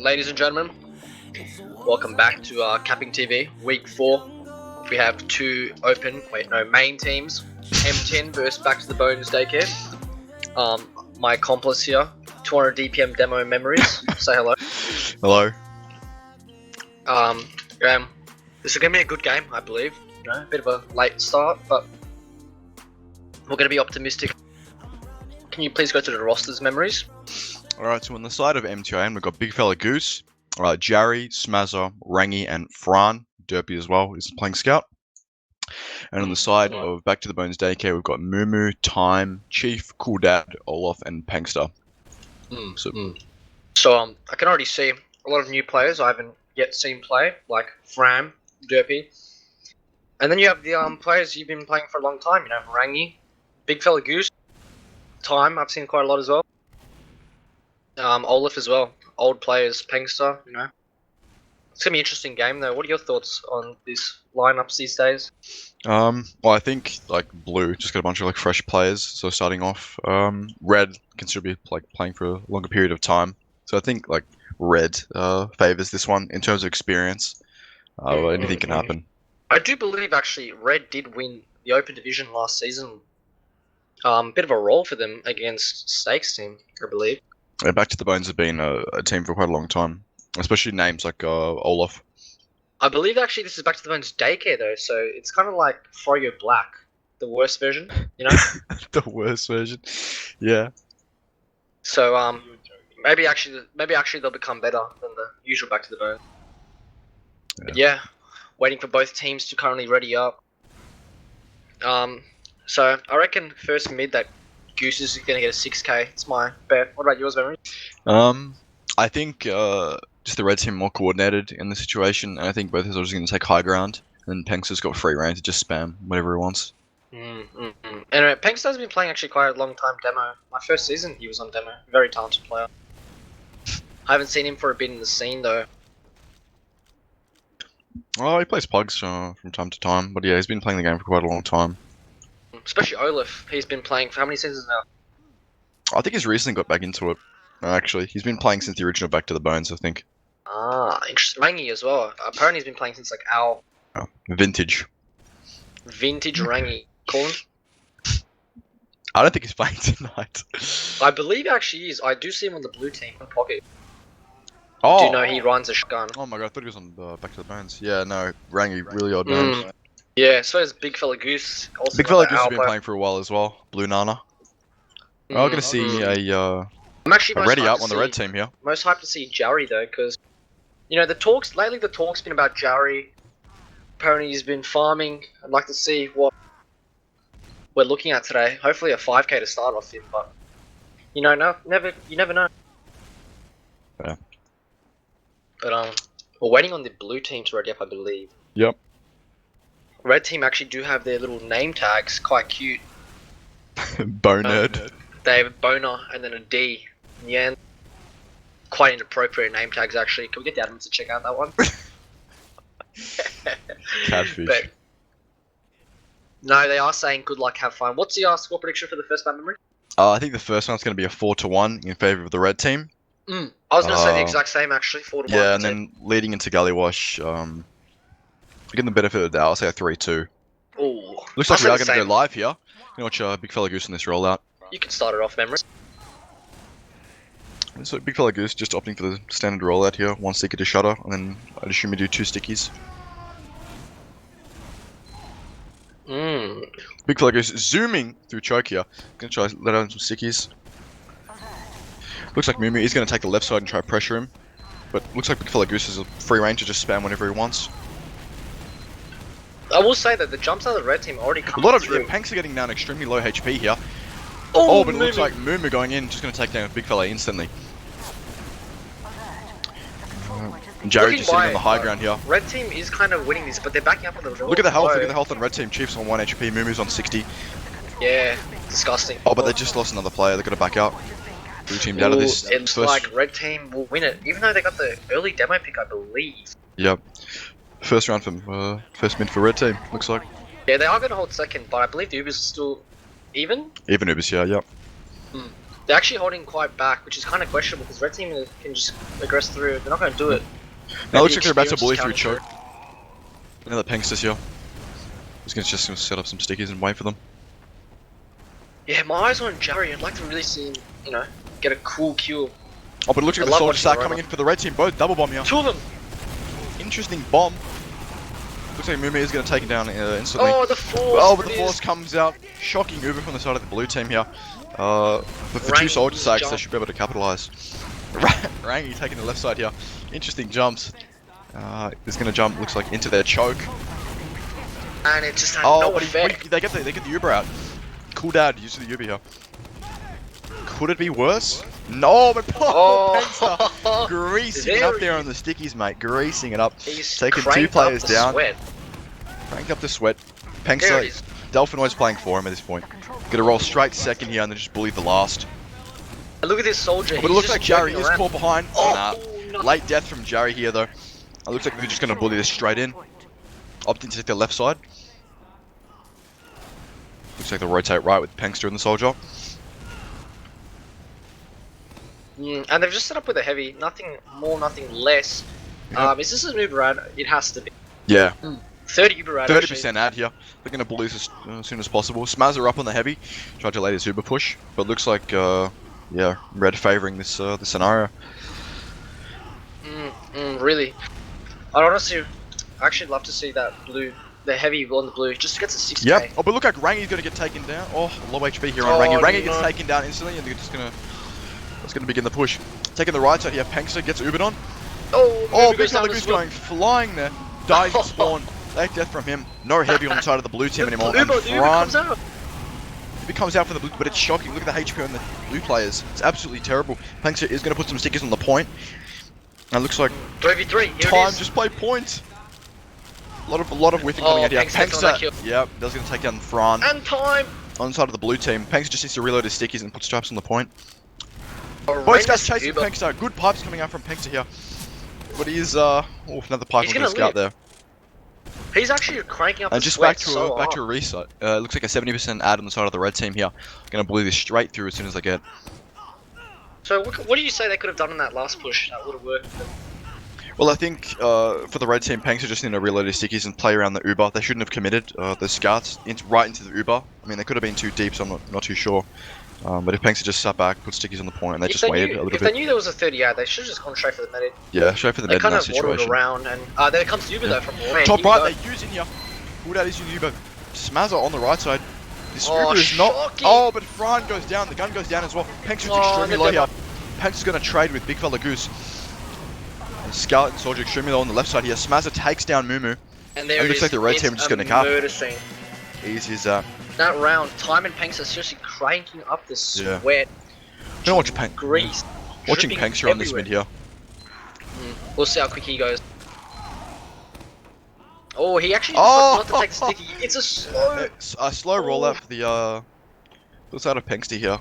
ladies and gentlemen, welcome back to CappingTV, week 4. We have main teams, MTIN versus Back to the Bones Daycare. My accomplice here, 200 DPM demo memories, say hello. Hello. This is going to be a good game, I believe. You know, a bit of a late start, but we're going to be optimistic. Can you please go to the rosters memories? Alright, so on the side of MTIN, we've got Big Fella Goose, Jarry, Smazza, Rangy, and Fran. Derpy as well is playing Scout. And on the side of Back to the Bones Daycare, we've got Mumu, Time, Chief, Cool Dad, Olaf, and Pangster. So I can already see a lot of new players I haven't yet seen play, like Fran, Derpy. And then you have the players you've been playing for a long time, you know, Rangy, Big Fella Goose, Time, I've seen quite a lot as well. Olaf as well, old players, Pangster, you know. It's going to be an interesting game though. What are your thoughts on these lineups these days? Well, I think like Blue just got a bunch of like fresh players, so starting off. Red can still be like playing for a longer period of time, so I think like Red favors this one in terms of experience. Anything can happen. I do believe actually Red did win the Open Division last season. Bit of a role for them against Stakes team, I believe. Yeah, Back to the Bones have been a team for quite a long time, especially names like Olaf. I believe actually this is Back to the Bones Daycare though, so it's kind of like Froyo Black, the worst version, you know? The worst version, yeah. So maybe actually they'll become better than the usual Back to the Bones. Yeah. But yeah, waiting for both teams to currently ready up. So I reckon first mid that Goose is going to get a 6k. It's my bet. What about yours, Memory? I think just the red team more coordinated in the situation, and I think both of us are going to take high ground, and Pengster's got free reign to just spam whatever he wants. Anyway, Pengster's been playing actually quite a long time demo. My first season he was on demo. Very talented player. I haven't seen him for a bit in the scene though. Oh, he plays pugs from time to time, but yeah, he's been playing the game for quite a long time. Especially Olaf, he's been playing for how many seasons now? I think he's recently got back into it. Actually, he's been playing since the original Back to the Bones, I think. Ah, interesting. Rangy as well. Apparently he's been playing since like Owl. Oh, vintage Rangy. Call him? I don't think he's playing tonight. I believe actually he is. I do see him on the blue team in pocket. Oh. Do you know he runs a shotgun? Oh my god, I thought he was on Back to the Bones. Yeah, no, Rangy, really odd names. Yeah, so is Big Fella Goose. Also Big Fella Goose has been playing for a while as well. Blue Nana. I'm going to see I'm actually ready up on the red team here. Most hyped to see Jarry though, because you know the talk's been about Jarry. Apparently he's been farming. I'd like to see what we're looking at today. Hopefully a 5k to start off him, but you know, you never know. Yeah. But we're waiting on the blue team to ready up, I believe. Yep. Red team actually do have their little name tags, quite cute. Bonerd. They have a boner and then a D in the end. Quite inappropriate name tags actually. Can we get the admins to check out that one? Catfish. But, no, they are saying good luck, have fun. What's the score prediction for the first map, Memory? I think the first one's going to be a 4-1 in favour of the red team. I was going to say the exact same actually, 4-1. Yeah, and then leading into Galleywash, getting the benefit of the doubt, I'll say a 3-2. Ooh. Looks like we are going to go live here. You watch Big Fella Goose in this rollout. You can start it off, Memory. So Big Fella Goose just opting for the standard rollout here. 1 sticker to shutter, and then I'd assume we do 2 stickies. Big Fella Goose zooming through choke here. Gonna try let out some stickies. Looks like Mumu is going to take the left side and try to pressure him. But looks like Big Fella Goose has a free range to just spam whenever he wants. I will say that the jumps out of the red team already come A lot of through. Panks are getting down extremely low HP here. Oh, but it looks like Mumu going in, just going to take down Big Fella instantly. Jarry just sitting on the high ground here. Red team is kind of winning this, but they're backing up on the Look at the health, look at the health on red team. Chief's on 1 HP, Mumu's on 60. Yeah, disgusting. Oh, but they just lost another player, they're going to back out. Blue team's out of this. It's like red team will win it, even though they got the early demo pick, I believe. Yep. First round for first mid for red team, looks like. Yeah, they are going to hold second, but I believe the Ubers are still even? Even Ubers, yeah, yep. They're actually holding quite back, which is kind of questionable because red team can just aggress through. They're not going to do it. Now it looks like they're about to Experience bully is through counting choke. Another Pinkster's here. He's just gonna set up some stickies and wait for them. Yeah, my eyes on Jerry. I'd like to really see him, you know, get a cool kill. Oh, but it looks like I the love soldiers watching start the coming robot. in for the red team. Both double bomb here. Two of them! Interesting bomb. Looks like Mumu is gonna take it down instantly. Oh, the force! Oh, but the brilliant. force comes out. Shocking Uber from the side of the blue team here. But for two Rangy's soldiers sakes, they jump. should be able to capitalize. Rangy taking the left side here. Interesting jumps. He's gonna jump, looks like, into their choke. And it just had Oh, no but effect. they get the Uber out. Cool dad, use the Uber here. Could it be worse? No, but Pengster greasing it up there on the stickies, mate. Greasing it up. He's Taking two cranked players up the down. Sweat. Crank up the sweat. There it Pengster, is. Delphinoid's playing for him at this point. Gonna roll straight second here and then just bully the last. And look at this soldier. But it he's looks just like Jerry working is around. caught behind. Oh, no. Late death from Jerry here though. It looks like they're just gonna bully this straight in. Opting to take the left side. Looks like they'll rotate right with Pengster and the soldier. And they've just set up with a heavy. Nothing more, nothing less. Yep. Is this an Uber ad? It has to be. Yeah. 30 Uber ad. 30% ad here. They're gonna bully this as soon as possible. Smazzer up on the heavy. Tried to lay this Uber push, but looks like yeah, red favoring this this scenario. Really. I'd honestly actually love to see that blue, the heavy on the blue, just to get to 6k. Yep. Oh, but look like Rangy's gonna get taken down. Oh, low HP here on Oh, Rangy. Rangy no. gets taken down instantly, and they're just gonna. It's gonna begin the push. Taking the right side here. Pengster gets Ubered on. Oh, Big Fella Goose going flying there. Dies to spawn. Late death from him. No heavy on the side of the blue team anymore. And Uber comes Fran, out. it comes out for the blue, but it's shocking. Look at the HP on the blue players. It's absolutely terrible. Pengster is gonna put some stickers on the point. And it looks like 3v3. Here it time. is. Just play point. A lot of whiffing coming out here. Pengster's on that kill. Yep, that's gonna take down Fran And time. on the side of the blue team. Pengster just needs to reload his stickies and put straps on the point. Both Horrendous guys chasing Uber. Pengster. Good pipes coming out from Pengster here. But he's another pipe He's on the gonna scout live. there. He's actually cranking up And the just sweat back to so back hard. to a reset. Looks like a 70% ad on the side of the red team here. Gonna bully this straight through as soon as I get. So what do you say they could have done in that last push that would have worked? Well, I think for the red team, Pengster just need to reload his stickies and play around the Uber. They shouldn't have committed the scouts right into the Uber. I mean, they could have been too deep, so I'm not too sure. But if Pengster just sat back, put stickies on the point, and they just waited a little If they bit. knew there was a 30 ad, they should have just gone straight for the medic. Yeah, straight for the They med in kind that of waddled situation. around, and there comes Uber though from man, Top here we right, go. they're using here. Pulled out is using Uber. Smazzer on the right side. This Oh, Uber is not. shocking. Oh, but Fran goes down. The gun goes down as well. Pengster's extremely the low here. demo. Pengster's going to trade with Big Fella Goose. And Scout and Soldier extremely low on the left side here. Smazzer takes down Mumu. And there It it looks is. like the red It's team are just a gonna cap. murder scene. Easy as That round, Time and Panks are seriously cranking up the Yeah. sweat, Don't watch Peng. grease. Watching dripping Pengster on this everywhere. mid here. We'll see how quick he goes. Oh, he actually Oh! decides not to take the sticky. It's a slow. It's a slow rollout for the looks out of Pengster here.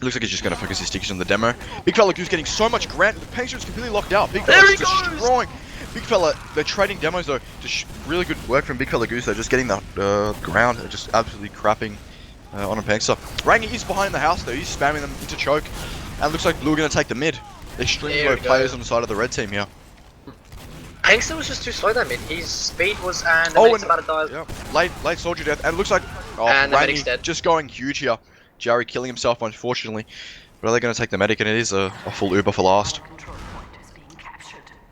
Looks like he's just going to focus his stickies on the demo. Big Fella Goose getting so much grant. The Pengster is completely locked out. Big There Fella's he goes! destroying. Big Fella, they're trading demos though. Just really good work from Big Fella Goose. They're just getting the ground. They're just absolutely crapping on a Pengster. Rangy is behind the house though. He's spamming them into choke. And looks like Blue are going to take the mid. Extremely There low we go. players on the side of the red team here. Pankster was just too slow that mid. His speed was, and the Oh, medic's and- about to die. Yeah, late soldier death. And it looks like And the medic's Rangy dead. just going huge here. Jerry killing himself unfortunately. But are they going to take the medic? And it is a full Uber for last.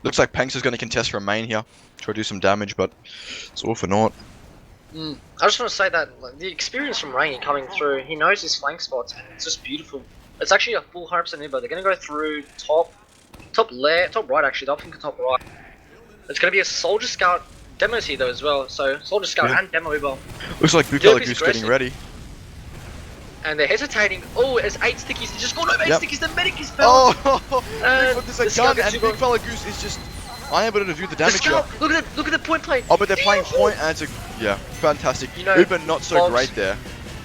Looks like Panks is going to contest from main here. Try to do some damage, but it's all for naught. I just want to say that like, the experience from Rangy coming through, he knows his flank spots, and it's just beautiful. It's actually a full 100% Uber. They're going to go through top left, top right actually. They'll think top right. It's going to be a Soldier Scout demo here though as well. So Soldier Scout Yeah. and demo Uber. Looks like Blue Collar Derpy's Goose getting ready. And they're hesitating. Oh, it's 8 stickies. They just got over 8 Yep. stickies. The medic is fell. Oh! There's the a Scout gun gets and Uber. Big Fella Goose is just unable to do the The damage here. Scout. Look at the point play. Oh, but they're playing Beautiful. point and it's a, yeah, fantastic. You know, Uber not so Bob's- great there.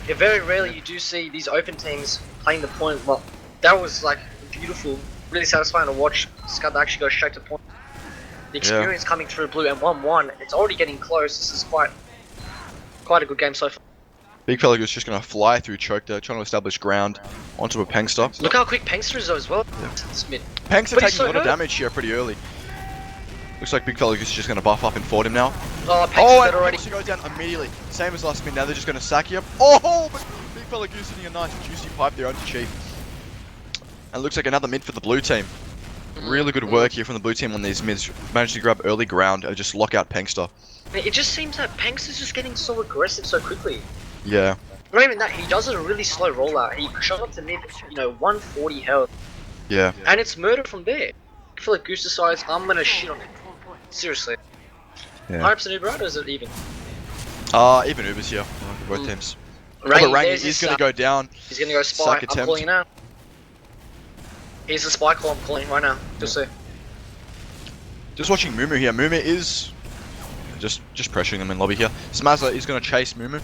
Yeah, very rarely you do see these open teams playing the point. Well, that was like beautiful, really satisfying to watch. Scud actually go straight to point. The experience coming through blue and 1-1. It's already getting close. This is quite a good game so far. Big fella Goose just gonna fly through choke there, trying to establish ground onto a Pengster. Look how quick Pengster is though as well. Yeah. It's mid. Pengster But he's taking so a lot of hurt. damage here pretty early. Looks like Big fella Goose is just gonna buff up and fort him now. Oh, Pengster's Oh, dead and already. Pengster goes down immediately. Same as last spin, now they're just gonna sack him. Oh, but Big fella Goose hitting a nice juicy pipe there onto Chief. And looks like another mid for the blue team. Really good work here from the blue team on these mids. Managed to grab early ground and just lock out Pengster. It just seems that Pengster's just getting so aggressive so quickly. Yeah. Not even that, he does a really slow rollout. He shot up to mid, 140 health. Yeah. And it's murder from there. I feel like Goose decides, I'm gonna shit on it. Seriously. Yeah. 100% Uber out, or is it even? Even Uber's here. Both teams. Rangy, Oh, but Rangy there's is his going to go down. He's gonna go spy. Sack I'm attempt. calling it now. Here's the spy call I'm calling right now. Just so. Just watching Mumu here. Mumu is just pressuring them in lobby here. Smazza is going to chase Mumu.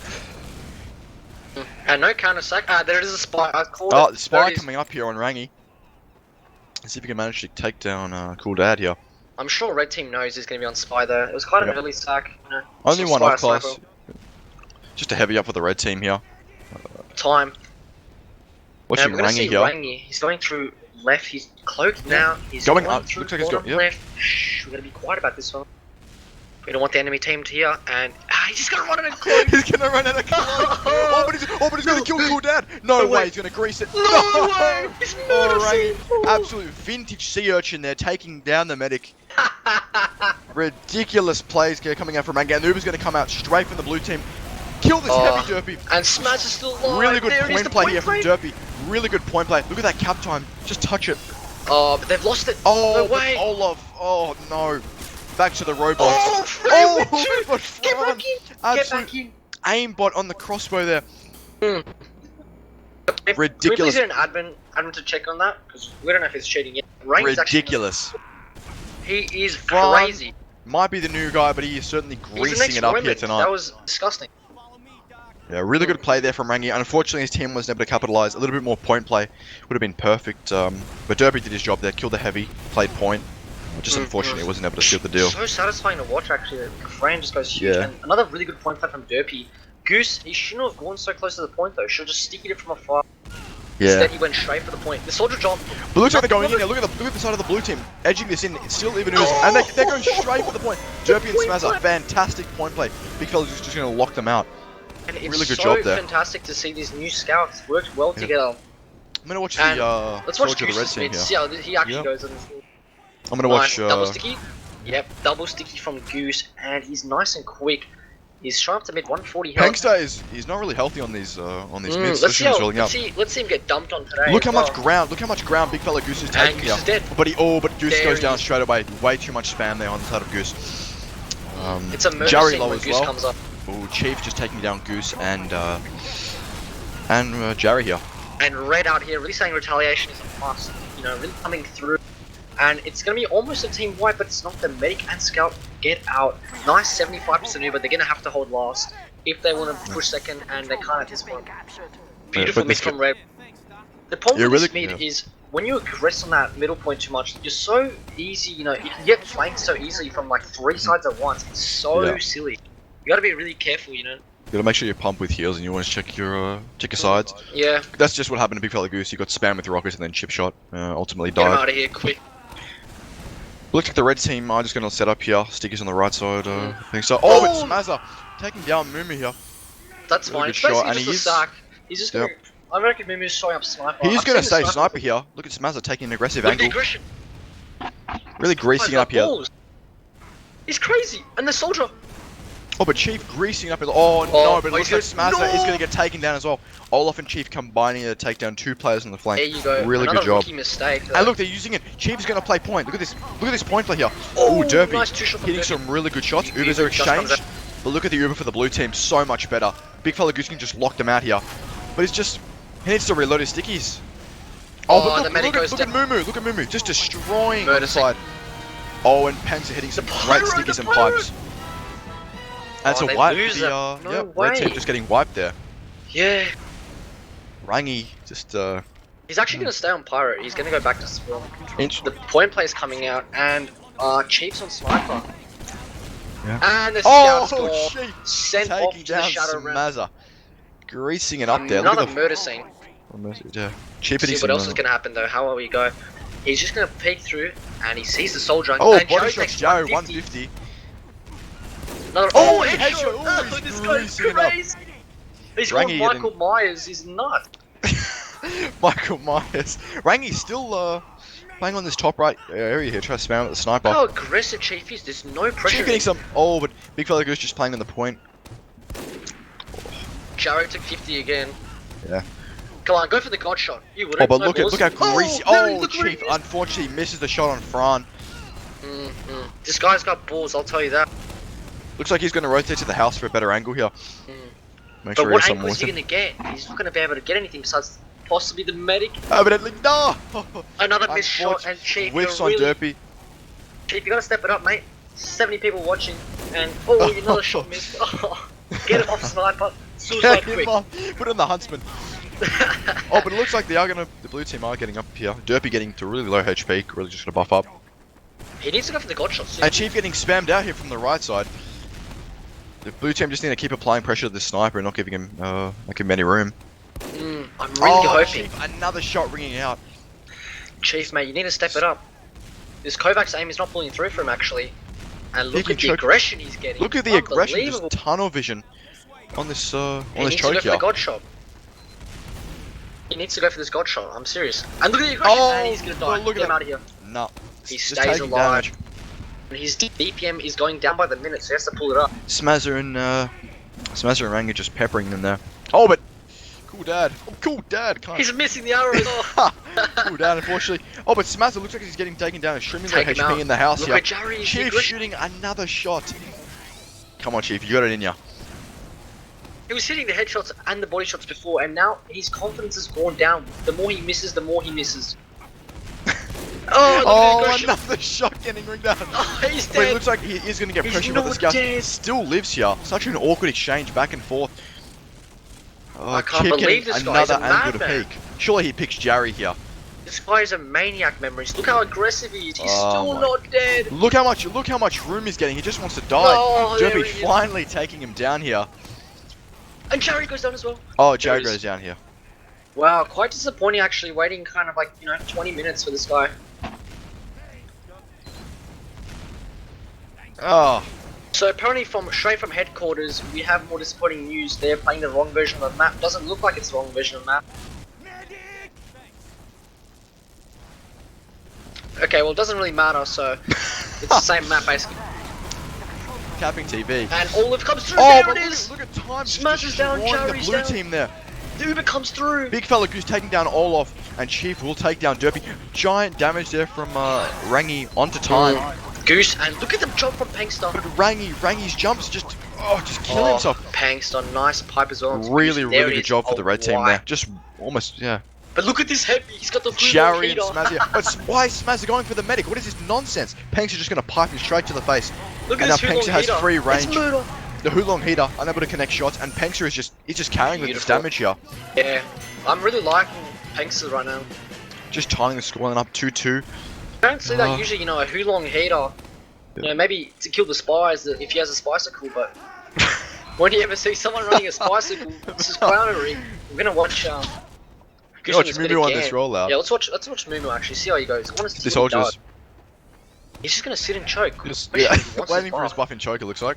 And no counter sack. There is a spy. I called Oh, it. the spy There it is. coming up here on Rangy. Let's see if we can manage to take down Cool Dad here. I'm sure red team knows he's gonna be on spy there. It was quite an Yep. early sack. Only Just one spy off class. sniper. Just a heavy up for the red team here. Time. Watching And we're gonna Rangy see here. Rangy. He's going through left. He's cloaked now. He's Going going up. through Looks like he's bottom got- yeah. left. Shh, we're gonna be quiet about this one. We don't want the enemy team to hear. And he's just gonna run in and cloak. He's going to run out of cloak. Oh, but he's going to kill Cool Dad. No No way. way. He's going to grease it. No way! He's Oh, murdering. Rangy. Absolute vintage sea urchin there, taking down the medic. Ridiculous plays coming out from Rangy. And the Uber's going to come out straight from the blue team. Kill this Oh, heavy Derpy. And Smash is still alive. Really good There it is, point the play here from play. Derpy. Really good point play. Look at that cap time. Just touch it. Oh, but they've lost it. Oh, no but way. Olaf. Oh, no. Back to the robots. Oh, Oh, Fred, but get Fran. back in. Get back Absolute in. aimbot on the crossbow there. If, Ridiculous. Can we please get an admin to check on that? Because we don't know if it's cheating yet. Rain's Ridiculous. He is Fran. crazy. Might be the new guy, but he is certainly He's the greasing next it up Roman. here tonight. That was disgusting. Yeah, really good play there from Rangy. Unfortunately, his team wasn't able to capitalise. A little bit more point play would have been perfect. But Derby did his job there, killed the heavy, played point. Just unfortunately, he wasn't able to seal the deal. So satisfying to watch, actually. The frame just goes huge. Yeah. And another really good point play from Derpy. Goose, he shouldn't have gone so close to the point, though. Should have just sticked it from afar. Yeah. Instead, he went straight for the point. The soldier job. But looks like they're going in there. Look at the side of the blue team, edging this in. It's still even oozing, and they're going straight for the point. Derpy and Smazza, fantastic point play. Big fella's just going to lock them out. And it's Really good so job there. fantastic to see these new scouts work well together. I'm going to watch And the let's watch soldier of the red Goose's team mid. here. See how he actually Yep. goes on. I'm going to watch. Double sticky. Yep, double sticky from Goose, and he's nice and quick. He's trying to mid 140 health. Pengster he's not really healthy on these mids. Let's see, Up. let's see him get dumped on today. Look how as much well. ground. Look how much ground Big Fella Goose is taking Goose here. is dead. But Goose There goes he down is. straight away. Way too much spam there on the side of Goose. It's a murder Jerry scene low when as Goose well. comes up. Ooh, Chief just taking down Goose and Jerry here. And Red out here really saying retaliation is a must. Really coming through. And it's going to be almost a team wipe, but it's not. The medic and scout get out. Nice 75% move, but they're going to have to hold last if they want to push second, and they can't at this point. Beautiful but mid this from Red. The problem Yeah, with this really- mid is when you aggress on that middle point too much, you're so easy, you can get flanked so easily from like 3 sides at once. It's so Yeah. silly. You gotta be really careful, You gotta make sure you pump with heals and you want to check your sides. Yeah, That's just what happened to Big Fella Goose. He got spammed with rockets and then chip shot. Ultimately get him died. out of here quick. Looks like the red team are just gonna set up here. Stickers on the right side. I think so. Oh, it's Oh! Smazza taking down Mumu here. That's Really fine. good It's shot, basically and just he a is- sack. He's just gonna... I reckon Mumu's showing up sniper. He's I've gonna seen the stay sniper here. Look at Smazza taking an aggressive Look at the angle. aggression. Really greasing Guy's up got here. balls. He's crazy. And the soldier. Oh, but Chief greasing up. Oh, no, but it looks like he's Smazza good. is No! going to get taken down as well. Olaf and Chief combining to take down 2 players on the flank. There you go. Really Another good job. rookie mistake. And look, they're using it. Chief's going to play point. Look at this. Look at this point play here. Oh, Oh, Derpy. nice two shot from Hitting Derpy. some really good shots. Uber Ubers are just comes exchanged. But look at the Uber for the blue team. So much better. Big fella Goose can just lock them out here. But it's just... He needs to reload his stickies. Oh, but the look, medic goes look at down. Mumu. Look at Mumu. Just destroying on Murder the side. Oh, and Panks are hitting some The great pyro, stickers the and pyro. pipes. And Oh, so they wipe lose the it. No red way. team just getting wiped there. Yeah. Rangy just He's actually going to stay on Pirate. He's going to go back to spawn. inch. The point play is coming out, and Chiefs on Sniper. Yeah. And the Oh, scout score shit! sent off Taking to the down Shadow Realm. Smazza. greasing it up there. Look Another at murder scene. yeah. Cheap See what else is going to happen though. How will we go? He's just going to peek through, and he sees the soldier. Oh, and body Joe shots, takes Joe, 150. 150. Another, Oh, headshot! headshot. Oh, he's This guy's greasing it up. crazy. He's Rangy called Michael Myers. He's nuts. Michael Myers. Rangy's still playing on this top right area here, trying to spam with the sniper. How aggressive Chief is. There's no pressure. Chief getting some. Oh, but big fella goes just playing on the point. Jarrett took 50 again. Yeah. Come on, go for the god shot. You wouldn't. Oh, but no look balls. how greasy. Really, Oh, look where he Chief is. unfortunately misses the shot on Fran. This guy's got balls. I'll tell you that. Looks like he's going to rotate to the house for a better angle here. Make But sure he what has some angle is he water. going to get? He's not going to be able to get anything besides possibly the medic. Evidently, no! Another missed shot, and Chief, Whiffs you're on really... Derpy. Chief, you got to step it up, mate. 70 people watching, and oh, another shot missed. Oh, get it off, sniper. Suicide Get him quick. off. Put in the huntsman. Oh, but it looks like the blue team are getting up here. Derpy getting to really low HP, really just going to buff up. He needs to go for the god shot soon. And Chief getting spammed out here from the right side. The blue team just need to keep applying pressure to the sniper and not giving him any room. I'm really hoping. Chief, another shot ringing out. Chief, mate, you need to step it up. This Kovac's aim is not pulling through for him, actually. And look at the aggression he's getting. Look at the aggression, Unbelievable. just tunnel vision on this He needs to go choke for here. the god shot. He needs to go for this god shot, I'm serious. And look at the aggression, and he's gonna die. well, look Get at him out of here. No. He Just stays taking alive. damage. And his DPM is going down by the minute, so he has to pull it up. Smazzer and Rang are just peppering them there. Oh, but cool dad. Oh, cool dad. Can't. He's missing the arrows. Oh. Cool dad, unfortunately. Oh, but Smazzer looks like he's getting taken down. Extremely low Take him HP out. in the house Look here. at Jerry. Chief shooting another shot. Come on, Chief. You got it in ya. He was hitting the headshots and the body shots before, and now his confidence has gone down. The more he misses, the more he misses. Oh, look at the aggression. Another shot getting ringed out. Oh, he's But it dead. looks like he is going to get He's pressure, but the not scout dead. still lives here. Such an awkward exchange back and forth. Oh, I can't Chief believe getting this guy's another a angle to madman. peek. Surely he picks Jarry here. This guy is a maniac memories. Look how aggressive he is. He's Oh still my- not dead. Look how much room he's getting. He just wants to die. Oh, there Derpy he is. finally taking him down here. And Jerry goes down as well. Oh, Jarry There he is. goes down here. Wow, quite disappointing actually, waiting kind of like, 20 minutes for this guy. Oh, So apparently straight from headquarters, we have more disappointing news. They're playing the wrong version of the map. Doesn't look like it's the wrong version of the map. Okay, well it doesn't really matter, so it's the same map basically. CappingTV. And Olive comes through, Oh, there but it is! look at time. Just Smashes down, destroying the Jarry's blue down. team there. The Uber comes through! Big fella Goose taking down Olaf, and Chief will take down Derpy. Giant damage there from Rangy onto time. Goose, and look at the jump from Pankster. But Rangy's jumps just kill himself. Pankster, nice pipe as well. Really, There really it good is. job for Oh, the red team why? there. Just almost, yeah. But look at this heavy, he's got the Jarry and heater. Smazzy. But why is Smazzy going for the medic? What is this nonsense? Pankster just going to pipe him straight to the face. Look And at now this Pankster has heater. free It's range. murder. The Hulong heater, unable to connect shots, and Pankster is just carrying with this Beautiful. damage here. Yeah, I'm really liking Pankster right now. Just tying the scoreline up 2-2. I don't see that usually, a Hulong heater. Maybe to kill the spies if he has a bicycle, but when do you ever see someone running a bicycle? This is clownery. We're gonna watch Watch Mumu on this rollout. Yeah, let's watch Mumu actually, see how he goes. I want to see The what he soldiers does. He's just gonna sit and choke. just especially if he wants waiting for his buff. buff and choke, it looks like.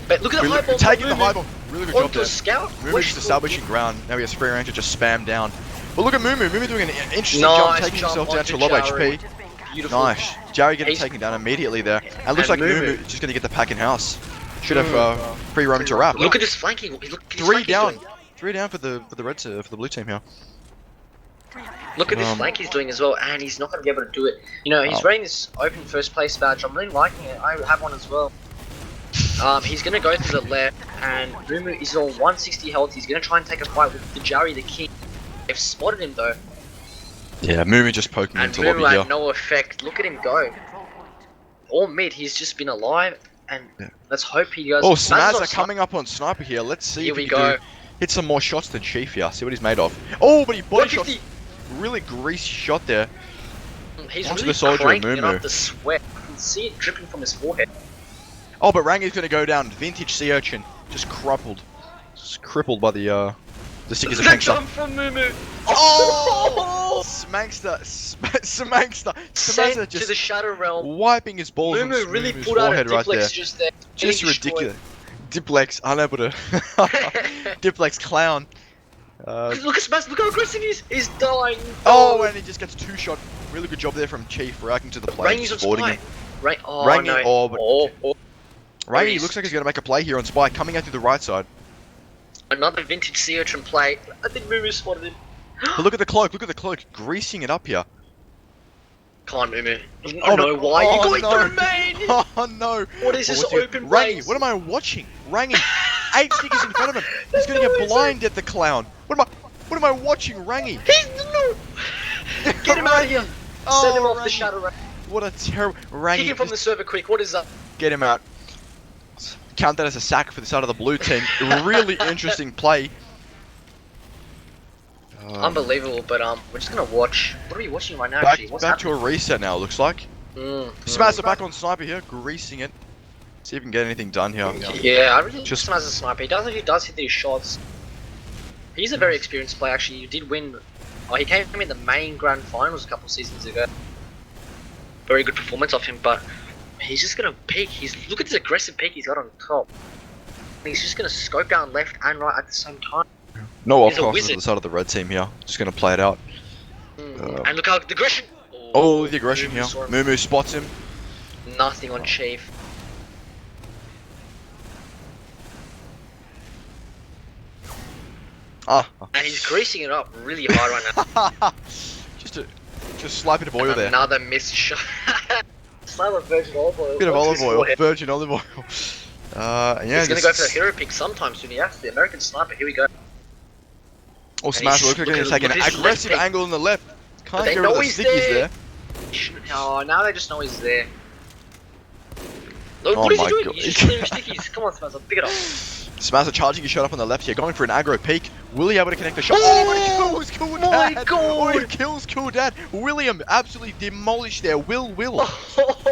But look at the high ball. Taking the Mumu high ball. Really good job onto there. a scout. Mumu Where's just the- establishing ground. Now he has free range to just spam down. But look at Mumu. Mumu doing an interesting Nice job, taking jump himself down to onto low Jarry. HP. Beautiful. Nice. Jarry getting He's- taken down immediately there. And looks like And Mumu Mumu. is just going to get the pack in house. Should have free roam to wrap. Look at this flanking. Look at his 3 flank he's down. doing. 3 down for the blue team here. Look at this flank he's doing as well, and he's not going to be able to do it. He's Oh. wearing this open first place badge. I'm really liking it. I have one as well. He's going to go to the left, and Mumu is on 160 health. He's going to try and take a fight with the Jarry the King. They've spotted him though, Yeah, Mumu just poking and into Mumu lobby had here. no effect. Look at him go. All mid, he's just been alive, and let's hope he goes. Oh, Smaz's on Smazza coming up on Sniper here. Let's see Here if we he can go. hit some more shots than Chief here. See what he's made of. Oh, but he body shots. 150. Really greasy shot there. He's Onto really the soldier, cranking it Mumu. up the sweat. You can see it dripping from his forehead. Oh, but Rangy's going to go down. Vintage Sea Urchin. Just crumpled. Just crippled by the stickies of The Pankster. jump from Mumu. Oh! Smankster. Smankster. Sent Smackster to the just Shadow Realm. wiping his balls on Mumu really Mumu's pulled out a forehead right there. Diplex just there. Just Getting destroyed. ridiculous. Diplex, unable to. Diplex clown. Look at Smash, look how aggressive he is. He's dying. Oh, and he just gets 2-shot. Really good job there from Chief, reacting to the play. Rangy's on supporting spy. him. Oh, Rangy, no. oh, but Rangy He's- looks like he's going to make a play here on spy, coming out through the right side. Another vintage sea urchin play. I think Mumu spotted him. But look at the cloak, greasing it up here. Come on, Mumu. Oh, no, why oh, are you going no. through main? Oh no! What is this What's he- open Rangy, place? what am I watching? Rangy, 8 stickers in front of him. He's gonna No, get he's blind at the clown. What am I watching? Rangy. He's no. Get him out of here. Oh, Send him off the Rangy. Shadow Realm. What a terrible Rangy. Kick him from the server quick. What is that? Get him out. Count that as a sack for the side of the blue team. Really interesting play. Unbelievable, but we're just gonna watch. What are we watching right now? Back, Actually, what's back to happening? a reset now. Looks like. Smazzer back on sniper here, greasing it. See if we can get anything done here. Yeah, I really Just- just as a sniper. He does hit these shots. He's a very experienced player. Actually, he did win. Oh, he came in the main grand finals a couple seasons ago. Very good performance of him, but he's just gonna peek. Look at this aggressive peek he's got on top. He's just gonna scope down left and right at the same time. No He's a off crosses wizard. to the side of the red team here. Just gonna play it out. And look how the aggression. Oh, the aggression Mumu here. saw him. Mumu spots him. Nothing on Chief. Ah. And he's greasing it up really hard right now. just slight bit of oil there. Another missed shot. Slap of virgin olive oil. Bit of onto olive his oil, forehead. virgin olive oil. Yeah. He's gonna go for the hero pick sometime soon. He has the American sniper. Here we go. Oh, Smash he's- looks like look he's at- taking look an at his aggressive left pick. angle on the left. Can't they get rid of know the he's stickies there. there. Oh, now they just know he's there. Look, Oh what is he my doing? God. He's just clearing stickies. Come on, Smash, pick it up. Smazzer charging his shot up on the left here, going for an aggro peak. Will he able to connect the shot? Oh, but he kills Cool my Dad! God. Oh, he kills Cool Dad! William absolutely demolished there. Will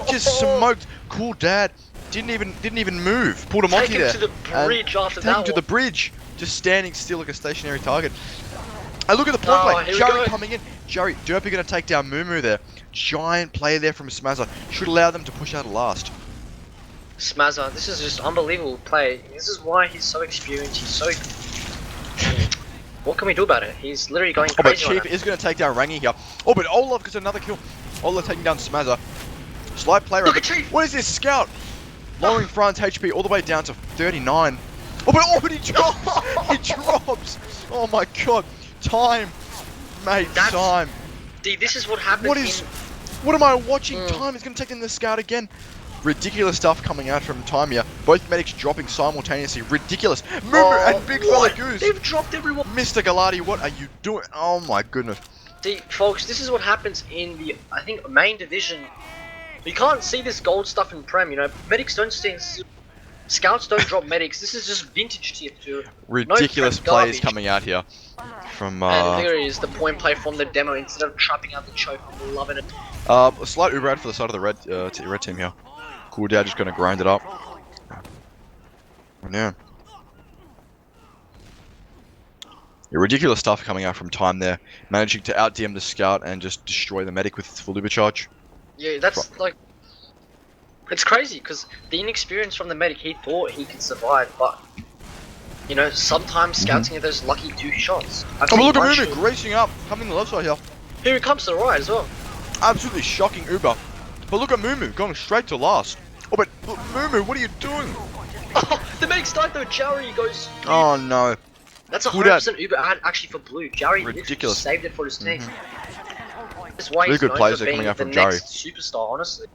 just smoked Cool Dad. Didn't even move. Pulled him Take onto him there. to the bridge after Take him that to one. the bridge, just standing still like a stationary target. And look at the point Oh, play. here we Jerry go. coming in. Jerry, Derpy going to take down Mumu there. Giant play there from Smazzer. Should allow them to push out a last. Smazzer, this is just unbelievable play. This is why he's so experienced. He's so. What can we do about it? He's literally going Oh, but crazy. Chief right is going to take down Rangy here. Oh, but Olaf gets another kill. Olaf taking down Smazzer. Slight play Look around. at Chief. What is this scout? Lowering Fran's HP all the way down to 39. But he drops! He drops! Oh my god. Time. Mate, That's- time. See, this is what happens. What am I watching? Mm. Time is going to take in the scout again. Ridiculous stuff coming out from Time here. Both medics dropping simultaneously. Ridiculous. Mumu and Big Fella Goose. They've dropped everyone. Mr. Galati, what are you doing? Oh my goodness. See, folks, this is what happens in the, I think, main division. You can't see this gold stuff in Prem, you know. Medics don't stay in... Scouts don't drop medics. This is just vintage TF2. Ridiculous No plays garbage. coming out here from And there is the point play from the demo instead of trapping out the choke. I'm loving it. a slight Uber out for the side of the red team here. Cool Dad just gonna grind it up. Yeah. Ridiculous stuff coming out from Time there. Managing to out DM the scout and just destroy the medic with full Uber charge. Yeah, that's like... It's crazy, because the inexperience from the medic, he thought he could survive, but... You know, sometimes scouts can get those lucky 2 shots. I've Oh, seen but look one at Uber shot- greasing up, coming the left side here. Here he comes to the right as well. Absolutely shocking Uber. But look at Mumu going straight to last. Oh, but look, Mumu, what are you doing? Oh, the medic's died though. Jarry goes. Oh no. That's a Who dat? 100% Uber ad actually for blue. Jarry literally Ridiculous. saved it for his team. That's why Really he's good known plays for are coming being out the from next superstar. Honestly,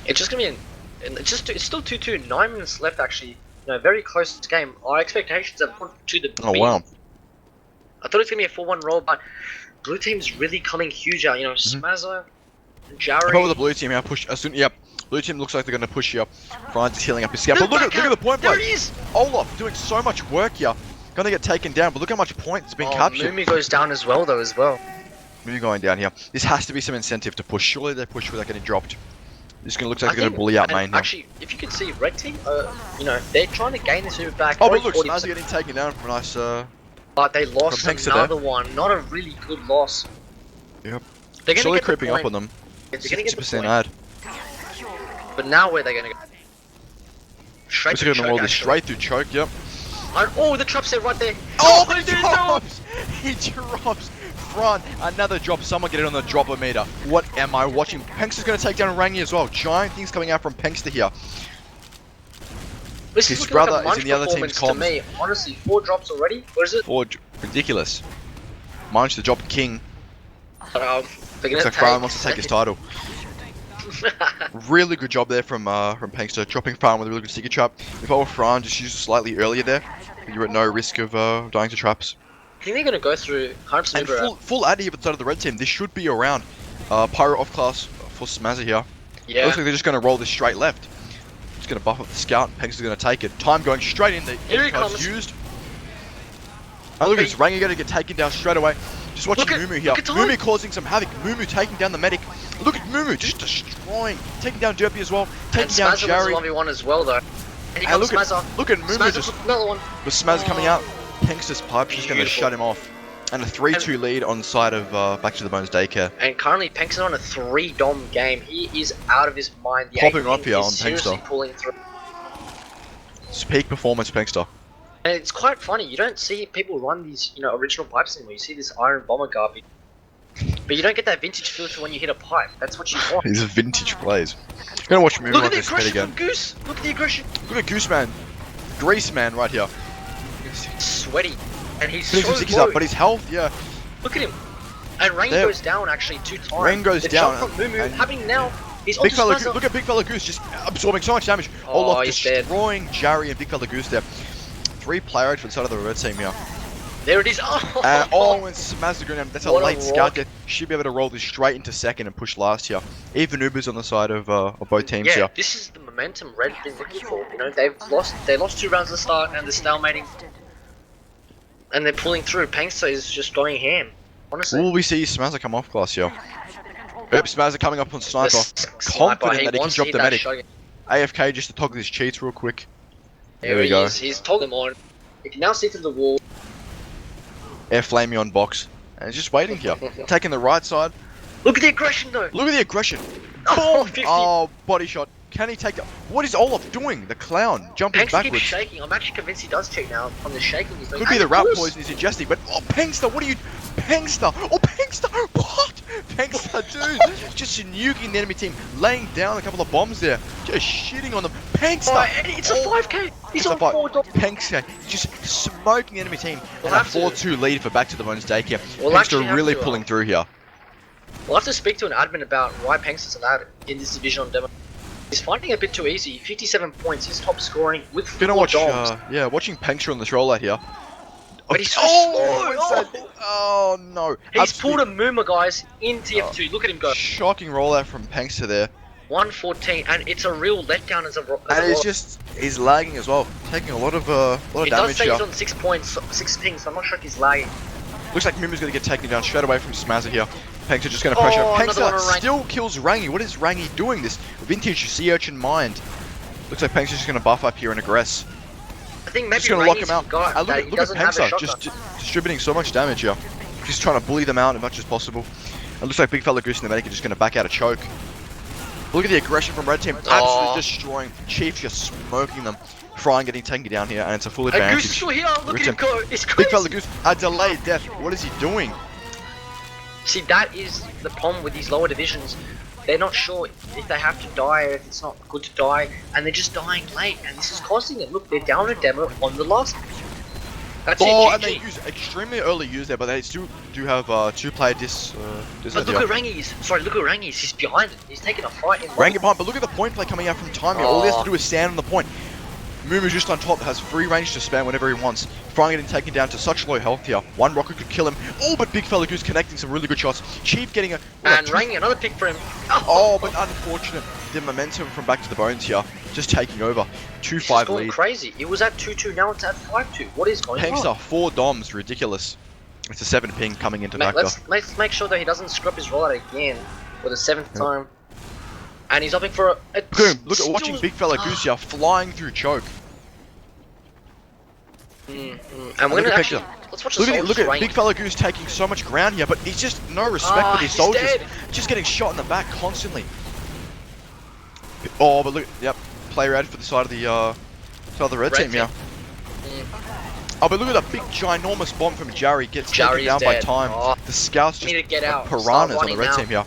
it's just gonna be it's still 2-2. 9 minutes left actually. You know, very close game. Our expectations have put to the Oh beat. wow. I thought it was gonna be a 4-1 roll, but blue team's really coming huge out. You know, Mm-hmm. Smazzer, Jarry. Over the blue team here, push as soon. Yep. Blue team looks like they're going to push you up. Franz is healing up his scout. But look at the point There play. he is. Olaf doing so much work here. Going to get taken down, but look how much points been captured. Mumi goes down as well though. Mumu going down here. This has to be some incentive to push. Surely they push without getting dropped. This gonna look like they're gonna bully out main now. Actually, if you can see, red team, you know, they're trying to gain this move back. Oh, but look, Snazzy getting taken down from a nice. But they lost another one. Not a really good loss. Yep. They're gonna slowly get creeping up on them. They're gonna get 60% ad. But now where are they gonna go? Straight They're to gonna roll choke, this straight through choke. Yep. And, oh, the trap's there right there. Oh, he drops! He drops! Front, another drop. Someone get it on the dropper meter. What am I watching? Pengsta's gonna take down Rangi as well. Giant things coming out from Pengsta here. This His brother like is in the other team's comms. To me, honestly, 4 drops already. What is it? 4, ridiculous. Munch the drop king. Looks like Fran wants to take his title. Really good job there from Pengsta, dropping Fran with a really good sticky trap. If I were Fran, just use it slightly earlier there. You're at no risk of dying to traps. I think they're gonna go through 100% and full addy of the side of the red team. This should be around. Pyro off class for Smazza here. Yeah. Looks like they're just gonna roll this straight left. Just gonna buff up the scout. Pengsta's gonna take it. Time going straight in. The Here he comes. Used. And look at this. Rangi gonna get taken down straight away. Just watching Mumu here. Mumu causing some havoc. Mumu taking down the medic. Look at Mumu just destroying. Taking down Derpy as well. Taking down Jerry. And 1v1 as well though. And look at Mumu just. Another one. With Smazza coming out. Pengsta's pipe just gonna shut him off. And a 3-2 lead on the side of Back to the Bones Daycare. And currently Pengsta's on a 3-dom game. He is out of his mind. The popping up here on seriously Pengsta. Pulling through. It's peak performance, Pengsta. And it's quite funny. You don't see people run these, you know, original pipes anymore. You see this Iron Bomber garbage. But you don't get that vintage filter when you hit a pipe. That's what you want. These are vintage plays. You're gonna watch Mumu on this head again. Goose. Look at the aggression. Look at Goose Man. Grease Man right here. Sweaty. And he's so low. Up, but his health, yeah. Look at him. And Rain goes down actually 2 times. Rain goes down. Jump from Mumu happening now. He's Big fella Goose, look at Big Fella Goose just absorbing so much damage. Olaf he's destroying Jarry and Big Fella Goose there. 3 player for the side of the red team here. There it is. And Smazza going down. That's a late scout there. Should be able to roll this straight into second and push last here. Even Uber's on the side of both teams here. Yeah, this is the momentum Red's been looking for. You know, they lost 2 rounds at the start and the stalemating. And they're pulling through. Pengsta is just going ham. Honestly. Will we see Smazza come off class here? Yep, Smazza coming up on sniper. Confident that he can drop the medic. AFK just to toggle his cheats real quick. There we go. He's toggling them on. You can now see through the wall. Air flaming on box. And he's just waiting here. Taking the right side. Look at the aggression though. Look at the aggression. Oh, 50. Oh, body shot. Can he take it? What is Olaf doing? The clown jumping backwards. Keeps shaking. I'm actually convinced he does check now. From the shaking, he's could be the rat poison he's ingesting, but Pengsta, what are you? Pengsta! Oh, Pengsta! What? Pengsta, dude! Just nuking the enemy team, laying down a couple of bombs there, just shitting on them. Pengsta! It's a 5k. He's on 4 dollars. Pengsta just smoking the enemy team, and a 4-2 lead for Back to the Bones Daycare. Pengsta really pulling through here. We'll have to speak to an admin about why Pengsta's allowed in this division on demo. He's finding it a bit too easy. 57 points, he's top scoring with 4 doms. Yeah, watching Pengsta on this rollout here. But he's so slow. Oh no. He's pulled a Moomer, guys, in TF2. Look at him go. Shocking rollout from Pengsta there. 114, and it's a real letdown as a he's lagging as well. Taking a lot of damage here. It does say he's on 6 points, 6 pings, so I'm not sure if he's lagging. Looks like Mumu's going to get taken down straight away from Smazza here. Pengsta just going to pressure. Pengsta still kills Rangi. What is Rangi doing? This vintage sea urchin mind. Looks like Pengsta's just going to buff up here and aggress. I think maybe just going to lock him out. Look at Pengsta just distributing so much damage here. Just trying to bully them out as much as possible. It looks like Big Fella Goose and the medic are just going to back out a choke. Look at the aggression from Red Team. Absolutely destroying. Chief just smoking them. Frying getting taken down here, and it's a full advantage. Goose is still here. Look at him go. It's crazy. Big Fella Goose, a delayed death. What is he doing? See, that is the problem with these lower divisions. They're not sure if they have to die or if it's not good to die, and they're just dying late, and this is costing them. Look, they're down a demo on the last. That's and they use extremely early use there, but they still do have 2-player dis. But look at Rangi's. Sorry, look at Rangi's. He's behind it. He's taking a fight in. Rangi behind, but look at the point play coming out from time here. All he has to do is stand on the point. Mumu's just on top, has free range to spam whenever he wants. Frying it and taken down to such low health here. One rocket could kill him. Oh, but Big Fella Goose connecting some really good shots. Chief getting a... And Rangi, another pick for him. Oh, but unfortunate. The momentum from Back to the Bones here. Just taking over. 2-5 going lead. Crazy. It was at 2-2, now it's at 5-2. What is going on? Pengsta, 4 doms. Ridiculous. It's a 7 ping coming into Back. Let's make sure that he doesn't scrub his rollout again for the 7th time. And he's opting for a Boom! Look at watching big fella Goose here flying through choke. And we're gonna actually let's watch the soldiers. Look at big fella Goose taking so much ground here, but he's just no respect for these soldiers. Dead. Just getting shot in the back constantly. Oh, but look, yep, player ad for the side of the red team, yeah. Oh, but look at that big ginormous bomb from Jerry. Gets taken down by time. Oh. The scouts just get out. piranhas on the red team here.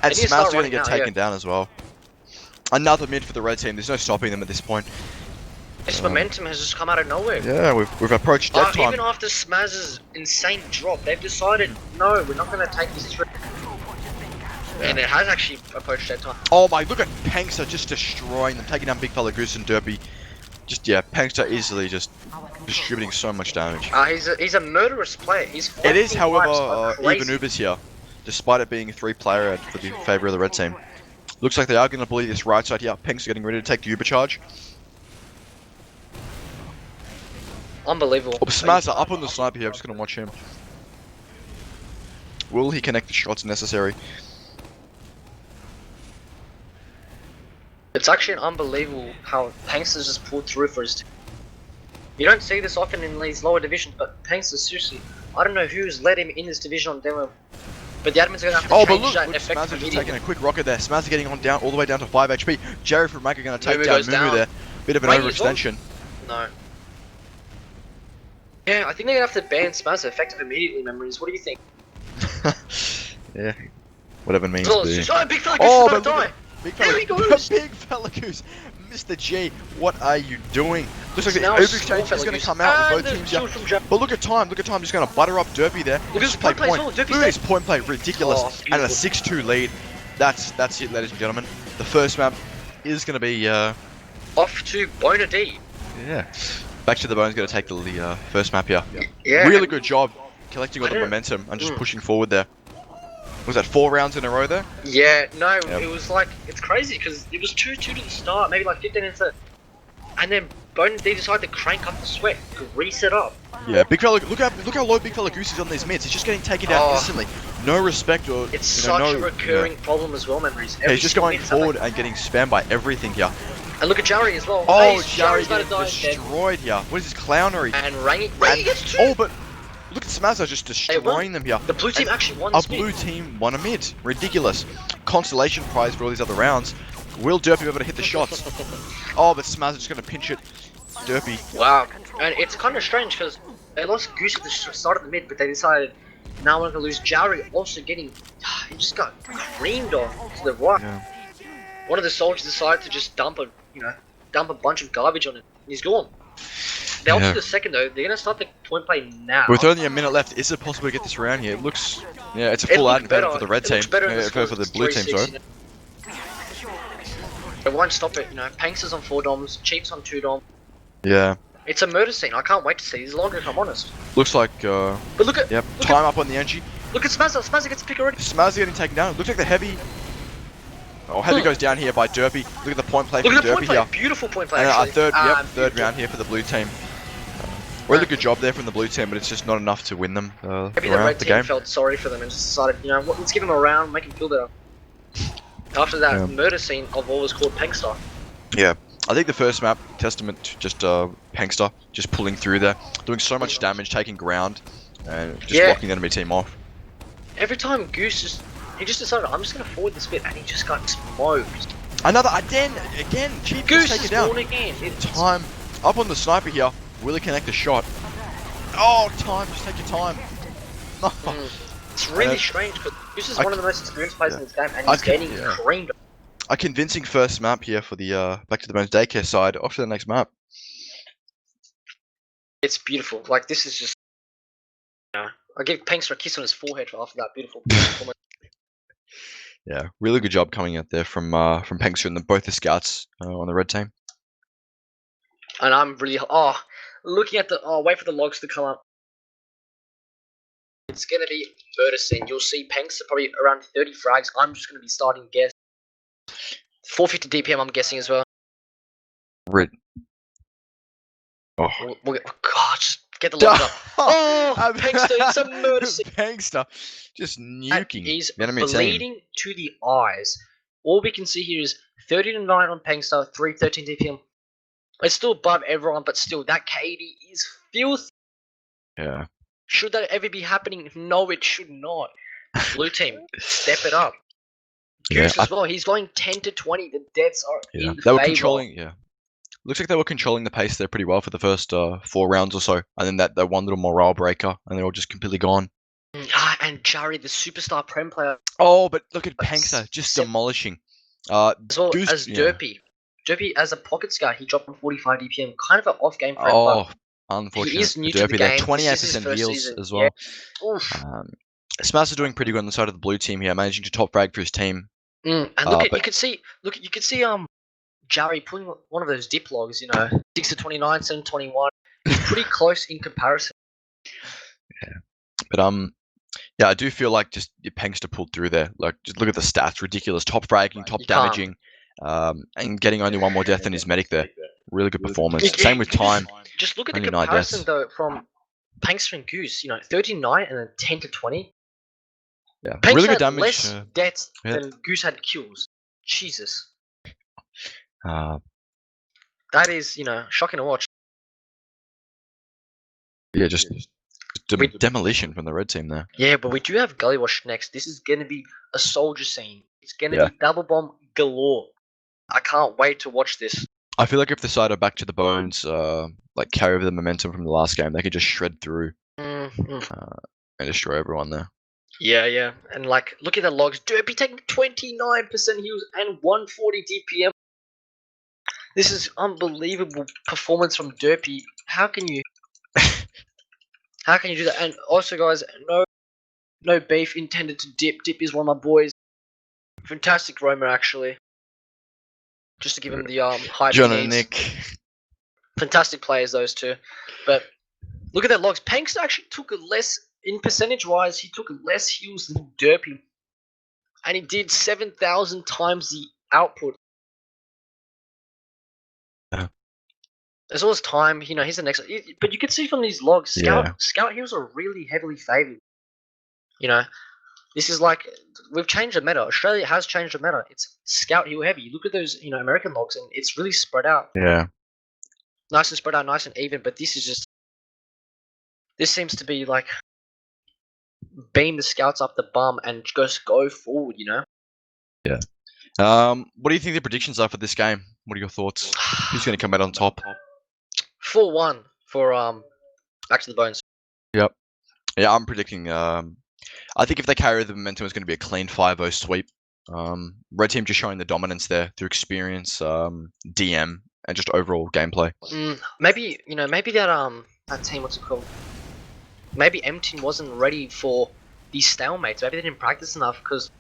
And Smaz are going to get taken down as well. Another mid for the red team. There's no stopping them at this point. This momentum has just come out of nowhere. Yeah, we've approached dead time. Even after Smaz's insane drop, they've decided, no, we're not going to take this through. Yeah. And it has actually approached dead time. Oh my, look at Pankster just destroying them, taking down big fella Goose and Derpy. Just, yeah, Pankster easily just distributing so much damage. He's a murderous player. It is, however, even Ubers here, despite it being a 3-player ad for the favour of the red team. Looks like they are going to bully this right side here. Pankster getting ready to take the Uber charge. Unbelievable. Oh, Smazza up on the sniper here. I'm just going to watch him. Will he connect the shots necessary? It's actually unbelievable how Pankster's just pulled through for his team. You don't see this often in these lower divisions, but Pankster, seriously, I don't know who's led him in this division on demo. But the admins are going to have to change that effect. Smazza just taking a quick rocket there. Smazza getting on down all the way down to 5 HP. Jerry from Mac are going to take down Mumu there. Bit of an overextension. No. Yeah, I think they're going to have to ban Smazza effective immediately, memories. What do you think? Yeah, whatever it means. Oh, big fella Goose is going to die. Big fella Goose. Mr. G, what are you doing? Looks like the overexchange is going to come out with both teams here. But look at time, just going to butter up Derpy there. Look at his point play. Look at his point play, ridiculous. And a 6-2 lead. That's it, ladies and gentlemen. The first map is going to be off to Bona D. Yeah. Back to the Bone's going to take the first map here. Yeah. Really good job collecting all the momentum and just pushing forward there. Was that 4 rounds in a row there? Yeah, no, It was like, it's crazy because it was 2-2 to the start, maybe like 15 minutes in. And then Bona D decided to crank up the sweat, to reset up. Yeah, big fella, look how low big fella Goose is on these mids. He's just getting taken down instantly. No respect or it's such a recurring problem as well, memories. Yeah, he's just going forward and getting spammed by everything here. And look at Jerry as well. Oh, Jerry getting destroyed here. What is this clownery? And Rangy gets 2. Oh, but look at Smazza just destroying them here. The blue team actually won this mid. A blue team won a mid. Ridiculous. Consolation prize for all these other rounds. Will Derpy be able to hit the shots? Oh, but Smazza's just going to pinch it. Derpy. Wow. And it's kind of strange because they lost Goose at the start of the mid, but they decided now we're going to lose Jerry. Also getting, he just got creamed on to the right. Yeah. One of the soldiers decided to just dump a bunch of garbage on him. And he's gone. They opted the second though. They're gonna start the point play now. With only a minute left, is it possible to get this round here? It looks, yeah, it's a full ad for the red team. For the blue team, sorry. It won't stop it. Pankster's on 4 doms, Cheap's on 2 doms. Yeah. It's a murder scene. I can't wait to see. There's longer, if I'm honest. Looks like. But look at. Yep. Time up on the energy. Look at Smazza. Smazza gets picked already. Smazza getting taken down. Looks like the heavy. Oh, heavy goes down here by Derpy. Look at the point play from Derpy here. Beautiful point play. And actually. third round here for the blue team. Really good job there from the blue team, but it's just not enough to win them. Maybe the red team felt sorry for them and just decided, let's give them a round, make them feel better. After that murder scene of what was called Pankster. Yeah, I think the first map, testament to just Pankster, just pulling through there, doing so much damage, taking ground, and just locking the enemy team off. Every time Goose he just decided, I'm just going to forward this bit, and he just got smoked. Another, again, Chief Goose take is it down. born again. Time, up on the sniper here, will he connect the shot? Oh, time, just take your time. It's really strange, but Goose is one of the most experienced players in this game, and he's getting creamed. A convincing first map here for the Back to the Bones daycare side. Off to the next map. It's beautiful. Like, this is just... I give Pankster a kiss on his forehead after that beautiful performance. Yeah, really good job coming out there from Pankster and both the scouts on the red team. And I'm really looking at the wait for the logs to come up. It's gonna be murder scene. You'll see Pankster probably around 30 frags. I'm just gonna be starting guess. 450 DPM I'm guessing as well. Red. Oh. God, just get the logs up. Pankster, it's a murder scene. Pankster just nuking he's the enemy bleeding to the eyes. all we can see here is 30-9 on Pangster, 313 DPM. It's still above everyone, but still, that KD is filthy. Yeah. Should that ever be happening? No, it should not. Blue team, step it up. Goose as well. He's going 10-20. The deaths are in They were favor. controlling. Yeah. Looks like they were controlling the pace there pretty well for the first 4 rounds or so, and then that one little morale breaker, and they're all just completely gone. And Jari, the superstar Prem player. Oh, but look at Pangster just demolishing. As well Goose, as Derpy. Derpy, as a pocket scout, he dropped on 45 DPM. Kind of an off game for him. Oh, unfortunate. He is new Derpy to the game. 28% heals as well. Yeah. Smaz are doing pretty good on the side of the blue team here, managing to top frag for his team. And look at you could see Jari pulling one of those dip logs, 6-29, 7-21. He's pretty close in comparison. Yeah. But yeah, I do feel like just your Pangster pulled through there. Like, just look at the stats, ridiculous. Top fragging, top damaging, and getting only 1 more death than his medic there. Really good performance. Same with time. Just look at the comparison though from Pangster and Goose. 39 and then 10-20. Yeah, Pangster really good had damage. Less deaths than Goose had kills. Jesus. That is, shocking to watch. Yeah, just demolition from the red team there. Yeah, but we do have Gully Wash next. This is going to be a soldier scene. It's going to be double bomb galore. I can't wait to watch this. I feel like if the side are back to the bones, like carry over the momentum from the last game, they could just shred through and destroy everyone there. Yeah. And look at the logs. Derpy taking 29% heals and 140 DPM. This is unbelievable performance from Derpy. How can you do that? And also, guys, no beef intended to Dip. Dip is one of my boys. Fantastic roamer, actually. Just to give him the hype. John and Nick. Fantastic players, those two. But look at that logs. Pangster actually took less, in percentage-wise, he took less heals than Derpy. And he did 7,000 times the output. Yeah. As well as time, he's the next. But you can see from these logs, Scout heals are really heavily favoured. This is we've changed the meta. Australia has changed the meta. It's Scout heal heavy. Look at those, American logs, and it's really spread out. Yeah. Nice and spread out, nice and even. But this seems to be beam the scouts up the bum and just go forward. Yeah. What do you think the predictions are for this game? What are your thoughts? Who's going to come out on top? 4-1 for Back to the Bones. Yep. Yeah, I'm predicting. I think if they carry the momentum, it's going to be a clean 5-0 sweep. Red team just showing the dominance there through experience, DM, and just overall gameplay. Maybe that team, what's it called? Maybe MTIN wasn't ready for these stalemates. Maybe they didn't practice enough because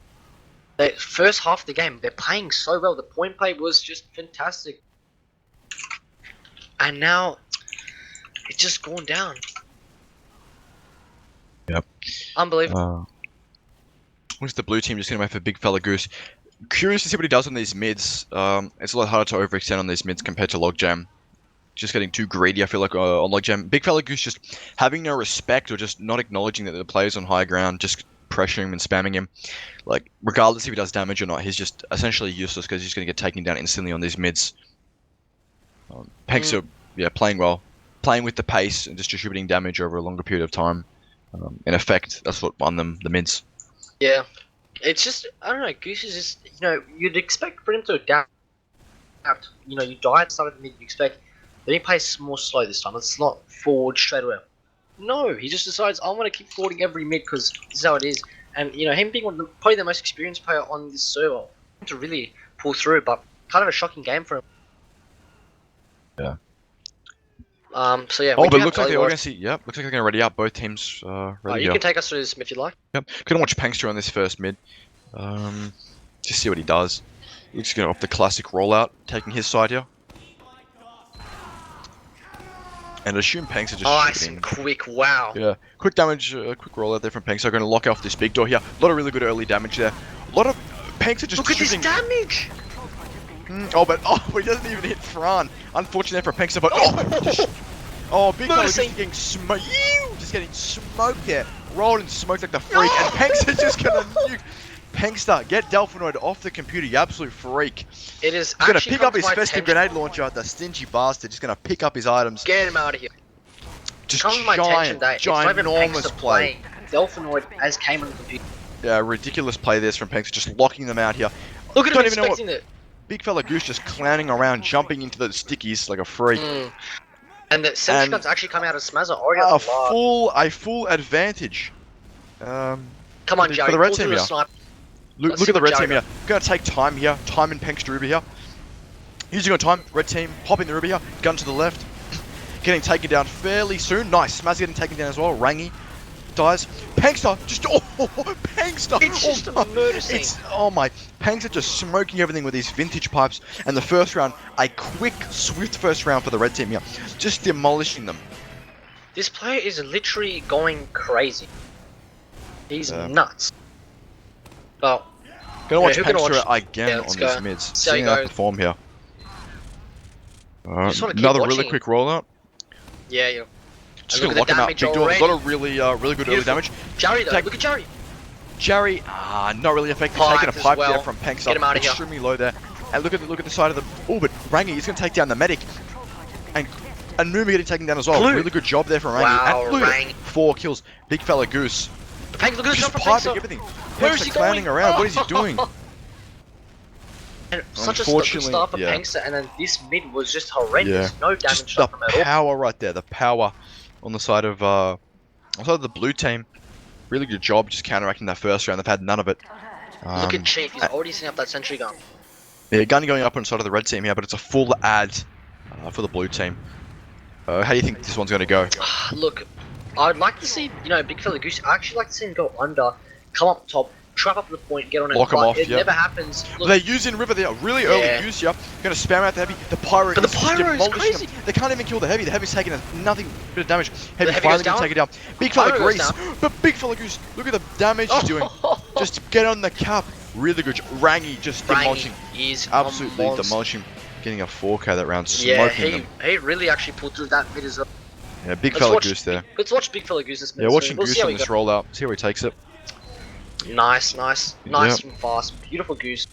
the first half of the game they're playing so well. The point play was just fantastic, and now it's just gone down. Yep. Unbelievable. What's the blue team just going to wait for big fella Goose? Curious to see what he does on these mids. It's a lot harder to overextend on these mids compared to Logjam. Just getting too greedy, I feel like, on Logjam. Big fella Goose just having no respect or just not acknowledging that the player's on high ground, just pressuring him and spamming him. Regardless if he does damage or not, he's just essentially useless because he's going to get taken down instantly on these mids. Pangster, playing well. Playing with the pace and just distributing damage over a longer period of time. In effect, that's what won them the mids. Yeah. It's just, I don't know, Goose is just, you'd expect for him to adapt. You die at the start of the mid, you expect. Then he plays more slow this time. It's not forward straight away. No, he just decides, I want to keep forwarding every mid because this is how it is. And, him being probably the most experienced player on this server to really pull through, but kind of a shocking game for him. Yeah. So yeah. Oh, but looks like they're going to see. Yep, looks like they're going to ready up. Both teams ready. You can take us through this if you like. Yep. Gonna watch Pangster on this first mid. Just see what he does. Looks going off the classic rollout, taking his side here. And assume Pangster just. Nice and quick. Wow. Yeah. Quick damage. Quick rollout there from Pangster. Going to lock off this big door here. A lot of really good early damage there. A lot of Pangster just. Look at this damage. But he doesn't even hit Fran. Unfortunate for Pangster, but big fella just getting smoked. Just getting smoked there. Rolled and smoked like the freak, and Pangster just gonna nuke. Pengster, get Delphinoid off the computer, you absolute freak. It is He's gonna actually pick up come his to my festive attention. grenade launcher, the stingy bastard. Just gonna pick up his items. Get him out of here. Just Come to my attention that it's not even ginormous Pengster play. playing. Delphinoid as came on the computer. Yeah, ridiculous play this from Pengster, just locking them out here. Look at him Don't even know what expecting it. big fella Goose just clowning around, jumping into the stickies like a freak. And the sentry guns actually come out of Smazza. Already A full advantage. Come on, for Jerry. the red pull team through a here. sniper. Look at the red team here. Gonna take time here. Time and Pengster Ruby here. Using on time. Red team popping the Ruby here. Gun to the left. Getting taken down fairly soon. Nice. Smazza getting taken down as well. Rangy dies. Pengster just Pengster. It's just a murder scene. Oh my. Pengster just smoking everything with these vintage pipes. And the first round, a quick, swift first round for the red team here. Just demolishing them. This player is literally going crazy. He's nuts. Oh. Gonna watch who gonna Pengster watch- again Yeah, on let's this go. mids. See how he Seeing that goes. perform here. just wanna keep Another really watching. quick rollout. Yeah, yeah. Just And gonna look at lock the him out. damage Big door. already. Got a really good early Beautiful. damage. Jerry though, Take- look at Jerry. Jerry, not really effective. Pipe Taking a as pipe well. there from Pengster. Get him out of here. Extremely low there. And look at the side of the. Oh, but Rangy is gonna take down the medic. And Numa getting taken down as well. Blue. Really good job there from Rangy. Wow, And Blue, Rangy. 4 kills. Big fella Goose. Pengster, look at the Just shot from piping Pengster. everything. Where is Pengster he clowning going? around. What is he doing? And such a good Unfortunately, start for yeah. Pengster, and then this mid was just horrendous. Yeah. No damage Just the from at all. power right there. The power on the side of the blue team. Really good job just counteracting that first round. They've had none of it. Look at Chief, he's already setting up that sentry gun. Yeah, gun going up on the side of the red team here, but it's a full ad for the blue team. How do you think this one's going to go? Look, I'd like to see, big fella Goose, I actually like to see him go under, come up top, trap up the point, get on it. Lock him but off, it yep. never happens. Look, They're using River there. Really early Yeah. use here. Going to spam out the heavy. The Pyro But the is Pyro is demolishing crazy. them. They can't even kill the heavy. The heavy's taking nothing bit of damage. Heavy Heavy finally goes going to down. take it down. Big fella Pyro goes Grease. down. But big fella Goose, look at the damage he's doing. Just get on the cap. Really good. Rangy just demolishing. Rangy is Absolutely a monster. demolishing. Getting a 4K that round. Yeah, Smoking them. he really actually pulled through that mid as well. Yeah, big Let's fella watch- Goose there. Let's watch big fella Goose this mid. Yeah, watching We'll Goose see how on he this goes. rollout. See where he takes it. Nice and fast. Beautiful Goose.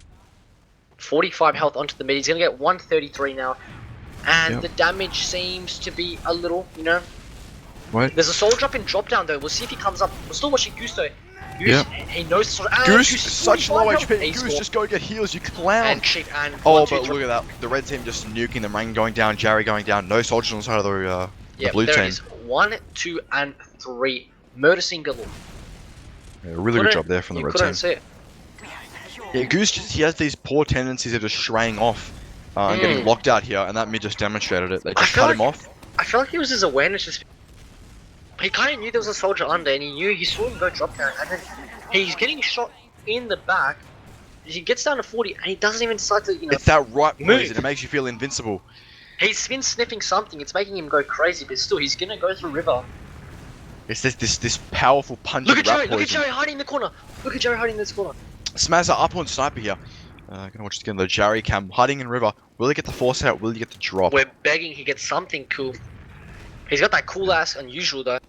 45 health onto the mid. He's gonna get 133 now. And Yep. the damage seems to be a little, Right. There's a soul drop in drop down though. We'll see if he comes up. We're still watching Goose though. Goose, Yep. he knows the sort of. Goose, Goose is such low 45 HP. health. Ace Goose, score. just go get heals, you clown. And cheap and Oh, 1, 2, but 3. look at that. The red team just nuking them. Rain going down, Jerry going down. No soldiers on the side of the blue there team. it is. 1, 2, and 3. Murder scene galore. Yeah, really good job there from the red couldn't team. see it. Yeah, Goose, he has these poor tendencies of just straying off and getting locked out here, and that mid just demonstrated it. They just feel cut him like- off. I feel like it was his awareness just. He kind of knew there was a soldier under, and he saw him go drop down, and then he's getting shot in the back. He gets down to 40, and he doesn't even decide to, It's that right move. poison. It makes you feel invincible. He's been sniffing something. It's making him go crazy, but still, he's gonna go through river. It's this powerful punch Look of at Jerry! rat Look at poison. Jerry hiding in the corner. Look at Jerry hiding in this corner. Smazza up on sniper here. Gonna watch again the Jerry cam hiding in river. Will he get the force out? Will he get the drop? We're begging he gets something cool. He's got that cool ass unusual though.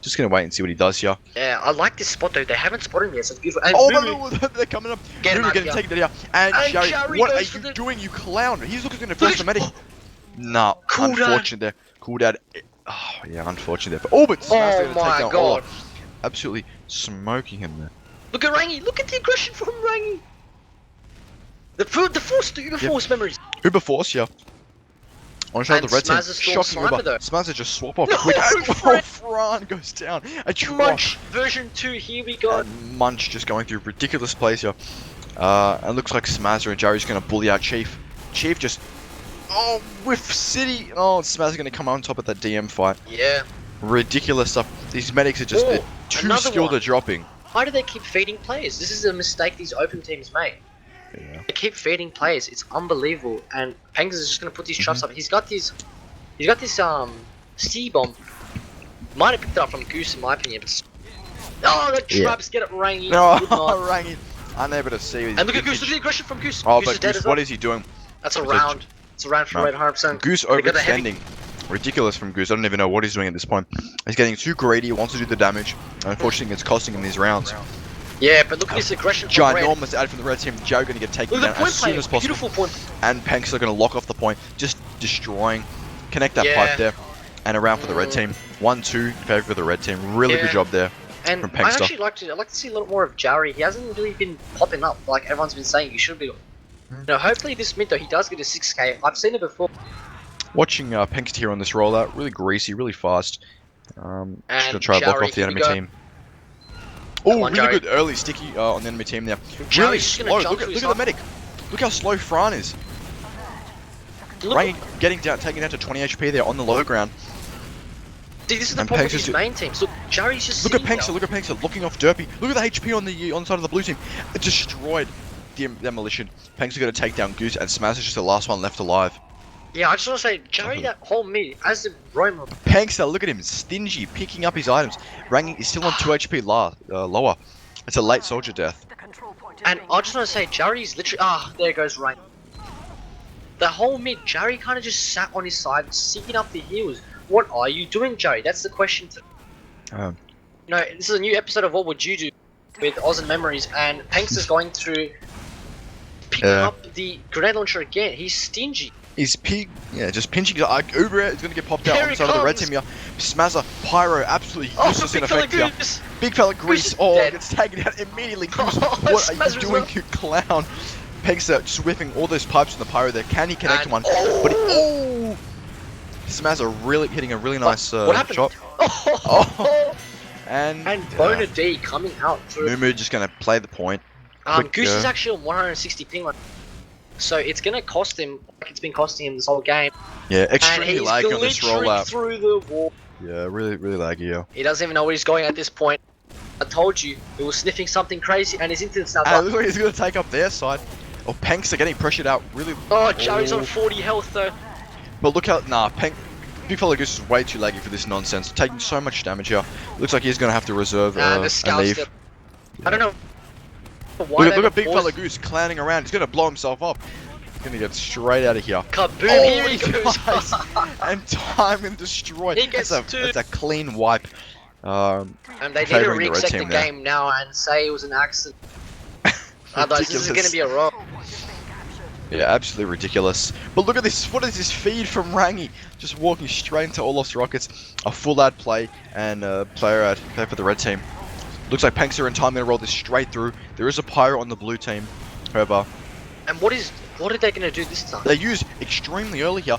Just gonna wait and see what he does here. Yeah, I like this spot though. They haven't spotted him yet, so it's beautiful. And Oh, Moo, but they're coming up. Get him Moo out getting of taken down here. And Jerry, Jerry what goes are for you the- doing, you clown? He's looking to Look force at- the medic. Nah, Cool down. unfortunate there. Cool down. Oh, yeah, unfortunate there. Oh, but Smazza Oh gonna my take down god. Ola. Absolutely smoking him there. Look at Rangy. Look at the aggression from Rangy. The Uber Force memories. Uber force here. On shot And of the red team. Smazza's still Shocking sniper Uber. though. Smazza just swap off No, quick. And Fran- Fran goes down. A drop. Munch version 2. Here we go. And Munch just going through ridiculous plays here. And looks like Smazza and Jerry's going to bully out Chief. Chief just... Oh, with City. Oh, Smazza going to come on top of that DM fight. Yeah. Ridiculous stuff. These medics are just they're too another skilled one. at dropping. Why do they keep feeding players? This is a mistake these open teams make. Yeah. They keep feeding players. It's unbelievable. And Pangs is just gonna put these traps up. He's got this C bomb. Might have picked it up from Goose in my opinion. But oh, the traps get it Rangy. No, Good night. Rangy. Unable to see. And look at Goose. Look at the aggression from Goose. Oh, Goose is but dead Goose, as well. what is he doing? That's a round. It's a round for No. red 100%. Goose They got a heavy- overextending. Ridiculous from Goose. I don't even know what he's doing at this point. He's getting too greedy. He wants to do the damage. And unfortunately, it's costing him these rounds. Yeah, but look at this aggression from Red. Ginormous ad from the red team. Joe going to get taken Look at down the as point soon play. as possible. Beautiful point. And Panks are going to lock off the point, just destroying. Connect that Yeah. pipe there. And around for the red team. 1-2 in favor of the red team. Really good job there. And from I Pankster. actually like to see a little more of Jari. He hasn't really been popping up like everyone's been saying he should be. You know, hopefully this mid though he does get a 6k. I've seen it before. Watching Pankster here on this rollout, really greasy, really fast. Just gonna try to block Jari, off the here we enemy go. team. Oh, on, really Jari. good early sticky on the enemy team there. Jari's Really just slow. gonna jump Look to at his the medic. Look how slow Fran is. Look, Rain getting down, taking down to 20 HP there on the low ground. see, this is the And problem with Pankster's his main teams. Look, Jari's just Look at sitting Pankster, there. look at Pankster, looking off Derpy. Look at the HP on the side of the blue team. It destroyed the demolition. Pankster going to take down Goose, and Smash is just the last one left alive. Yeah, I just want to say, Jari, that whole mid, as the roamer. Pankster, look at him, stingy, picking up his items. Ranking is still on 2 HP lower. It's a late soldier death. And I just want to say, Jari's literally. There goes Rain. The whole mid, Jari kind of just sat on his side, seeking up the heals. What are you doing, Jari? That's the question. Um, You know, this is a new episode of What Would You Do with Oz and Memories, and Pankster's going to pick up the grenade launcher again. He's stingy. He's just pinching. Uber is going to get popped out Here on the it side of the red comes. team here. Smazza, Pyro, absolutely useless in big fella effect here. Goose. Big fella Goose Grease, is oh, dead. gets taken out immediately. Goose, Oh, what are you Smazza's doing, up. you clown? Pankster just whipping all those pipes from the Pyro there. Can he connect And- one? But Smazza really hitting a really nice what happened? shot. Oh. And Bona D coming out through. Mumu just going to play the point. Quick, Goose is actually on 160 ping line. So it's gonna cost him, like it's been costing him this whole game. Yeah, And extremely he's laggy on this glitching rollout. through the wall. Yeah, really laggy, yeah. He doesn't even know where he's going at this point. I told you, he was sniffing something crazy and his internet's now And it up. looks like he's going to take up their side. Oh, Panks are getting pressured out really. Oh, Jari's on 40 health though. But look how, Big Fella Goose is way too laggy for this nonsense. Taking so much damage here. Looks like he's going to have to reserve And the and scouts leave. there. I don't know why Look they at Big forced- Fella Goose clowning around. He's going to blow himself up. He's going to get straight out of here. Kaboom, Oh, here he goes. nice. And time and destroyed. He gets that's two. a clean wipe. And they need to Favouring the red re-exec the team there. game now and say it was an accident. Otherwise this is Ridiculous. gonna be a roll. Yeah, absolutely ridiculous. But look at this. What is this feed from Rangi? Just walking straight into Olaf's rockets. A full ad play and a player ad play for the red team. Looks like Panks are in time. Going to roll this straight through. There is a pyro on the blue team. However, And what are they gonna do this time? they used extremely early here.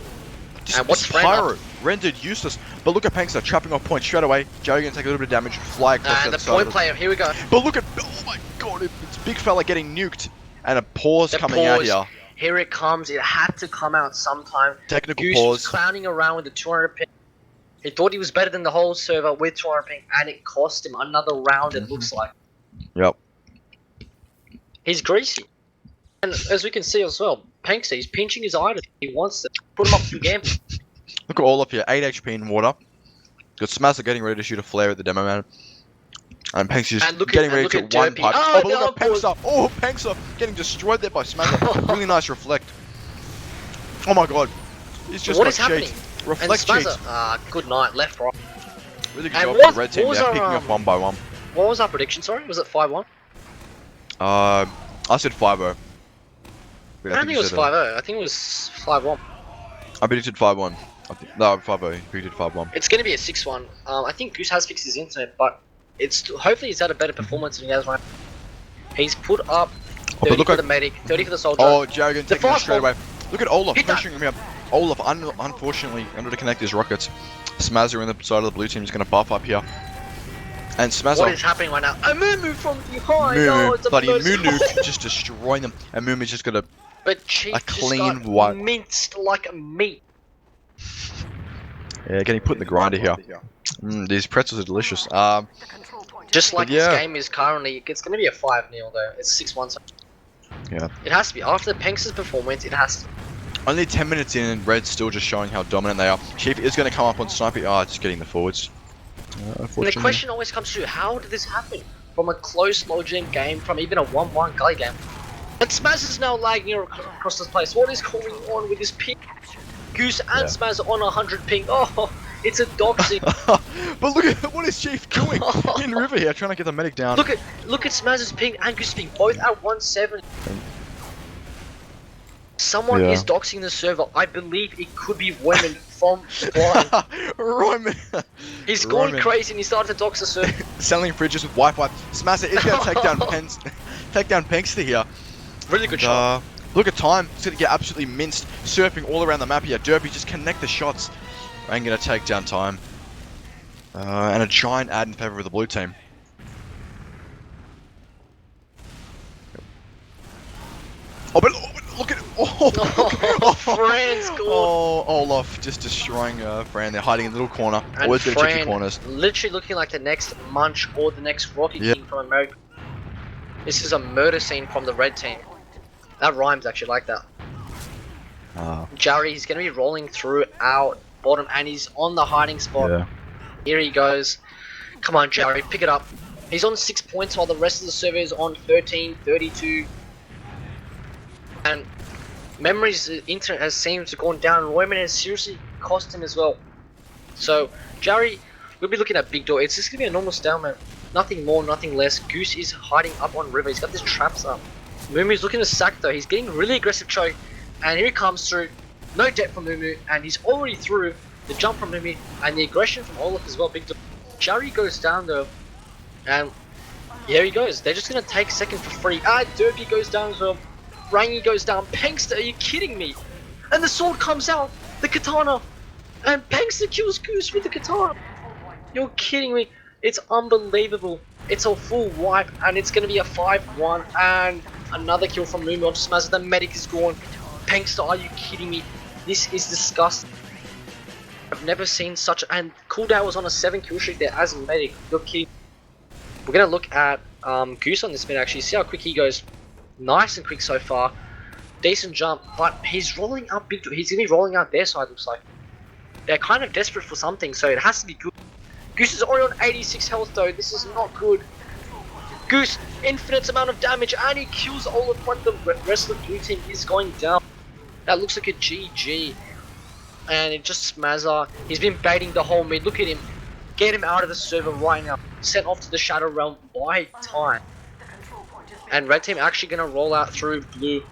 Just And what's this Fran pyro rendered useless. But look at Panks are trapping off point straight away. Joe going to take a little bit of damage. Fly across And the the side point of player, here we go. But look at, oh my god, it's Big Fella getting nuked. And a pause The coming out pause. here. Here it comes. It had to come out sometime. Technical Goose was pause. clowning around with the 200 ping. He thought he was better than the whole server with 200 ping, and it cost him another round. It looks like Yep. he's greasy, and as we can see as well, Pankster, he's pinching his items. He wants to put him up for game. Look at Olaf here, 8 HP in water. Got Smazza getting ready to shoot a flare at the demo man. And Panks is And look at- getting and ready look to at one Derpy. pipe. Oh, Oh, but look at the elbows. Pankster. Oh, Pankster getting destroyed there by Smazza. Really nice reflect. Oh my god. He's just What got is happening? cheats. And Reflect cheats. Smazza, good night, left, right. Really good and job what- for the red team what was there, our, picking off one by one. What was our prediction? Sorry, was it 5-1? I said 5-0. I don't think it was 5-0. I think it was 5-1. I predicted 5-1. No, 5-0. He predicted 5-1. It's going to be a 6-1. I think Goose has fixed his internet, but hopefully he's had a better performance than he has right now. He's put up 30 but look for at- the medic, 30 for the soldier. Oh, Jargon taking it fast straight ball. away. Look at Olaf Hit that. pressuring him here. Olaf, unfortunately, under to connect his rockets. Smazza in the side of the blue team is going to buff up here. And What Smazza, is happening right now? A Mumu from behind! Mumu, Oh, it's a bloody burst. Munuk, just destroying them. And Mumu's just going to, But Chief a just clean got wipe. minced like a meat. getting put in the grinder here. These pretzels are delicious. Just like yeah. this game is currently, it's going to be a 5-0 though. It's 6-1. So Yeah. it has to be. After Pankster's performance, it has to. Only 10 minutes in, and Red's still just showing how dominant they are. Chief is going to come up on sniper. Just getting the forwards. And the Unfortunately. question always comes to, how did this happen? From a close low-gen game, from even a 1-1 gully game. And Smaz is now lagging across this place. What is going on with this ping? Goose and Yeah. Smaz on 100 ping. Oh, It's a doxing. But look at what is Chief doing in river here, trying to get the medic down. Look at Smaz's ping and Goose ping, both at 170. Someone is doxing the server. I believe it could be Roman from Blind. Roman. He's going crazy and he started to dox the server. Selling fridges with Wi-Fi. Smasher is going to take down Penkster here. Really good shot. Look at time. It's going to get absolutely minced. Surfing all around the map here. Derpy just connect the shots. I'm going to take down time. And a giant ad in favor of the blue team. Oh, but look at it. Fran scored. Oh, Olaf just destroying Fran. They're hiding in a little corner. And Always going to check your Fran corners. literally looking like the next Munch or the next Rocky King from America. This is a murder scene from the red team. That rhymes actually, like that. Jarry, he's going to be rolling through our bottom and he's on the hiding spot. Yeah. Here he goes. Come on, Jarry, pick it up. He's on 6 points while the rest of the server is on 13, 32. And Memory's internet has seemed to gone down. Roman has seriously cost him as well. So, Jarry, we'll be looking at big door. It's just going to be a normal stalemate. Nothing more, nothing less. Goose is hiding up on river. He's got his traps up. Muumu's looking to sack though. He's getting really aggressive choke. And here he comes through. No depth from Muumu. And he's already through the jump from Muumu. And the aggression from Olaf as well. Big door. Jarry goes down though. And here he goes. They're just going to take second for free. Derpy goes down as well. Rangi goes down. Penkster, are you kidding me? And the sword comes out. The katana. And Penkster kills Goose with the katana. You're kidding me. It's unbelievable. It's a full wipe. And it's going to be a 5-1. And another kill from Muumu onto Smazza. The medic is gone. Penkster, are you kidding me? This is disgusting. I've never seen such. And cooldown was on a 7 kill streak there as a medic. You're kidding. We're going to look at Goose on this mid actually. See how quick he goes. Nice and quick so far. Decent jump, but he's rolling up big. He's gonna be rolling out their side. Looks like they're kind of desperate for something, so it has to be good. Goose is already on 86 health though. This is not good. Goose, infinite amount of damage, and he kills all of what the rest of the blue team is going down. That looks like a GG, and it just Smazza. He's been baiting the whole mid. Look at him. Get him out of the server right now. Sent off to the Shadow Realm by time. And red team actually gonna roll out through blue.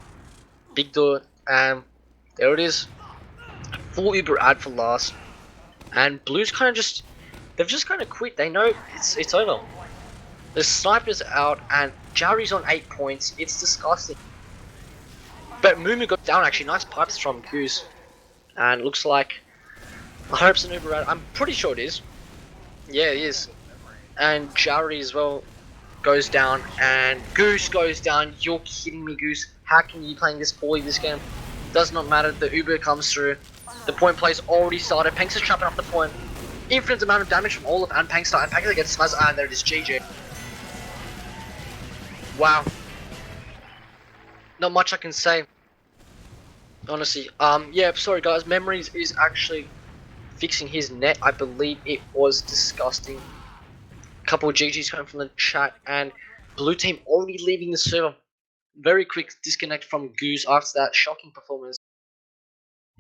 Big door, and there it is. Full Uber ad for last. And blue's kind of just, they've just kind of quit. They know it's over. The sniper's out, and Jarry's on 8 points. It's disgusting. But Muumu got down actually. Nice pipes from Goose, and looks like I hope it's an Uber ad. I'm pretty sure it is. Yeah, it is. And Jarry as well goes down, and Goose goes down. You're kidding me, Goose. How can you be playing this poorly this game? Does not matter. The Uber comes through. The point play's already started. Penkster's trapping up the point. Infinite amount of damage from Olaf and Penkster. And Penkster gets smashed. And there it is. GG. Wow. Not much I can say. Honestly. Yeah, sorry guys. Memories is actually fixing his net. I believe it was disgusting. Couple of GGs coming from the chat, and blue team already leaving the server. Very quick disconnect from Goose after that shocking performance.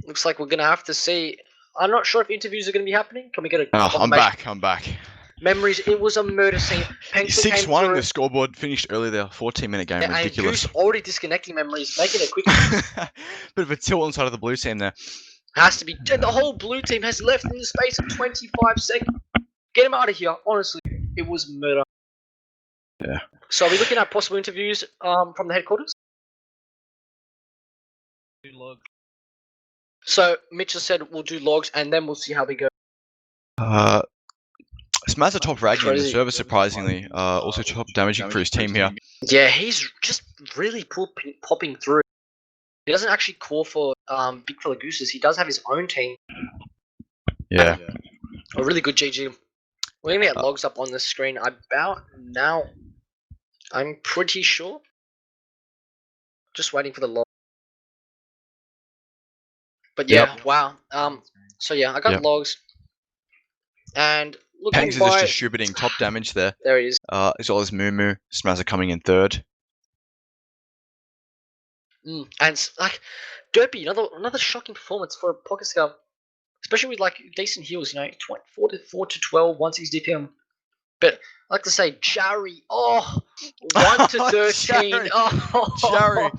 Looks like we're gonna have to see. I'm not sure if interviews are gonna be happening. Can we get a? I'm back. Memories. It was a murder scene. 6-1 on the scoreboard. Finished early there. 14-minute game. Yeah, ridiculous. And Goose already disconnecting Memories, making it quick. Bit of a tilt on the side of the blue team there. Has to be. The whole blue team has left in the space of 25 seconds. Get him out of here. Honestly. It was murder. Yeah. So are we looking at possible interviews from the headquarters? So Mitch has said we'll do logs and then we'll see how we go. Smazza top fragging in the server surprisingly. Also top damaging for his team here. Yeah, he's just really popping through. He doesn't actually call for big fella gooses. He does have his own team. Yeah. A really good GG. We're gonna get logs up on the screen about now. I'm pretty sure. Just waiting for the log. But yeah, wow. So yeah, I got logs. And looking Pangs is just distributing top damage there. There he is. As well as Muumu. Smazza coming in third. And like Derpy, another shocking performance for a pocket scout. especially with like decent heals. 4 to 12, 160 DPM. But I like to say, Jarry, 1 to 13. Jarry. Oh, Jarry.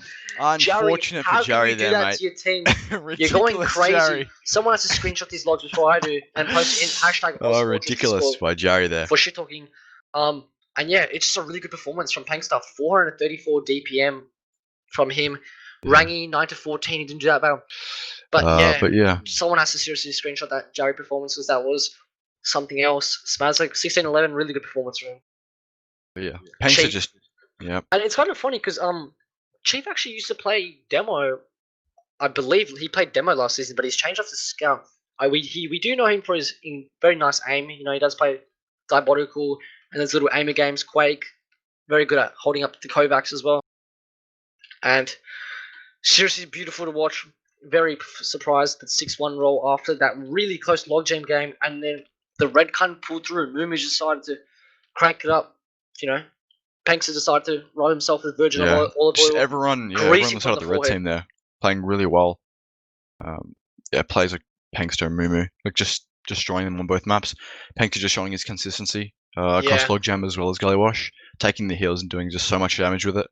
Jarry, Unfortunate how for Jarry can you do there, that mate. to your team? Ridiculous, You're going crazy. Jarry. Someone has to screenshot these logs before I do and post it in hashtag Oh, ozfortress ridiculous by Jarry there. for shit talking. And yeah, it's just a really good performance from Pankster. 434 DPM from him. Yeah. Rangy 9 to 14. He didn't do that well. But yeah, someone has to seriously screenshot that Jarry performance because that was something else. Smaz 16-11, really good performance from him. But yeah. Pankster Chief. just, yeah. And it's kind of funny because Chief actually used to play demo. I believe he played demo last season, but he's changed off to scout. We do know him for his very nice aim. He does play diabolical and those little aimer games. Quake, very good at holding up the Kovacs as well. And seriously beautiful to watch. Very surprised that 6-1 roll after that really close logjam game, and then the red cunt pulled through. Mumu decided to crank it up. Pankster decided to roll himself with Virgin olive oil. Just everyone on the side of the red team there, playing really well. Plays like Pankster and Mumu, like just destroying them on both maps. Pankster just showing his consistency across logjam as well as Gully Wash, taking the heals and doing just so much damage with it.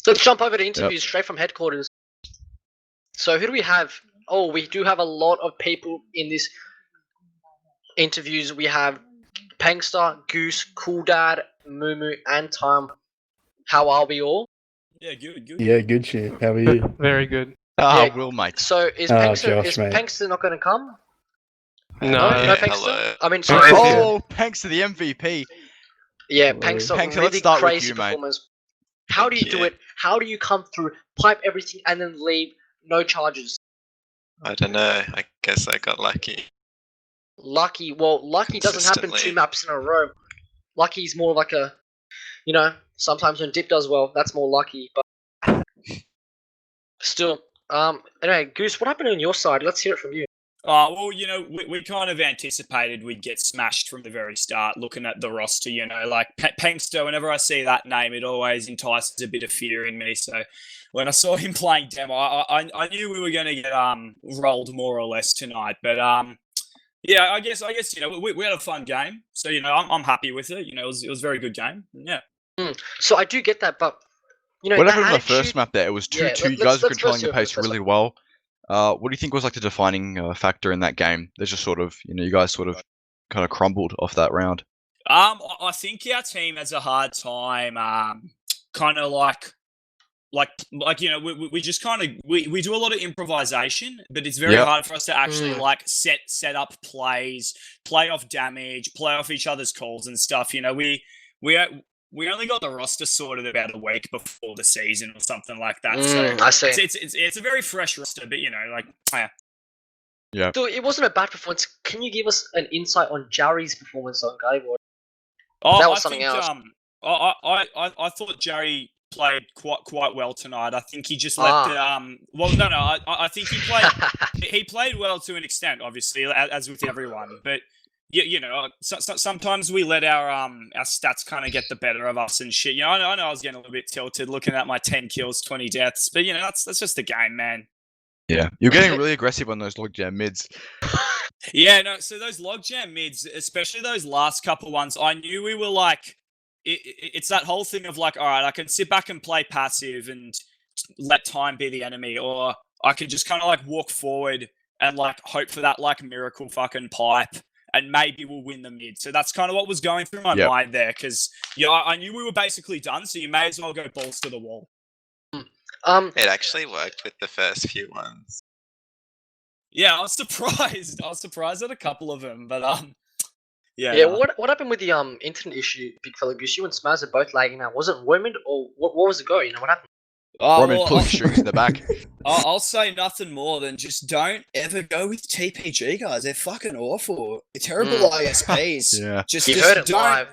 Let's jump over to interviews straight from headquarters. So who do we have? Oh, we do have a lot of people in this interviews. We have Pankster, Goose, Cool Dad, Mumu, and Time. How are we all? Yeah, good. Yeah, good shit. How are you? Very good. Will, mate. So is Pankster not going to come? No, no Pankster. Hello. I mean, sorry. Pankster the MVP. Yeah, Pankster, let's start crazy with you, mate. performance. How do you do it? How do you come through, pipe everything, and then leave no charges? I don't know. I guess I got lucky. Lucky? Well, lucky doesn't happen 2 maps in a row. Lucky is more like a, sometimes when Dip does well, that's more lucky. But still, anyway, Goose, what happened on your side? Let's hear it from you. Well, we kind of anticipated we'd get smashed from the very start, looking at the roster, like Pankster, whenever I see that name, it always entices a bit of fear in me. So when I saw him playing demo, I knew we were going to get rolled more or less tonight. But yeah, I guess we had a fun game. So, I'm happy with it. It was a very good game. Yeah. So I do get that, but, what happened on the first map there? It was 2-2. You guys were controlling the pace really well. What do you think was like the defining factor in that game? There's just sort of, you guys sort of kind of crumbled off that round. I think our team has a hard time, kind of we just kind of we do a lot of improvisation, but it's very hard for us to actually set up plays, play off damage, play off each other's calls and stuff. We only got the roster sorted about a week before the season or something like that. So I see. It's a very fresh roster, but yeah. So it wasn't a bad performance. Can you give us an insight on Jarry's performance on Gallyward? That was something else. I thought Jarry played quite well tonight. I think he just left it. Well, no. I think he played well to an extent, obviously, as with everyone, but. Sometimes we let our stats kind of get the better of us and shit. I know I was getting a little bit tilted looking at my 10 kills, 20 deaths, but that's just the game, man. Yeah, you're getting really aggressive on those logjam mids. Yeah, no. So those logjam mids, especially those last couple ones, I knew we were like, it's that whole thing of like, all right, I can sit back and play passive and let time be the enemy, or I could just kind of like walk forward and like hope for that like miracle fucking pipe. And maybe we'll win the mid. So that's kind of what was going through my mind there. Because I knew we were basically done. So you may as well go balls to the wall. It actually worked with the first few ones. Yeah, I was surprised. I was surprised at a couple of them. But yeah. Yeah. What happened with the internet issue, big fella Goose? You and Smaz are both lagging out. Was it Roman or what was the go? What happened? Roman pulling strings in the back. I'll say nothing more than just don't ever go with TPG, guys. They're fucking awful. They're terrible ISPs. Yeah. You heard it live.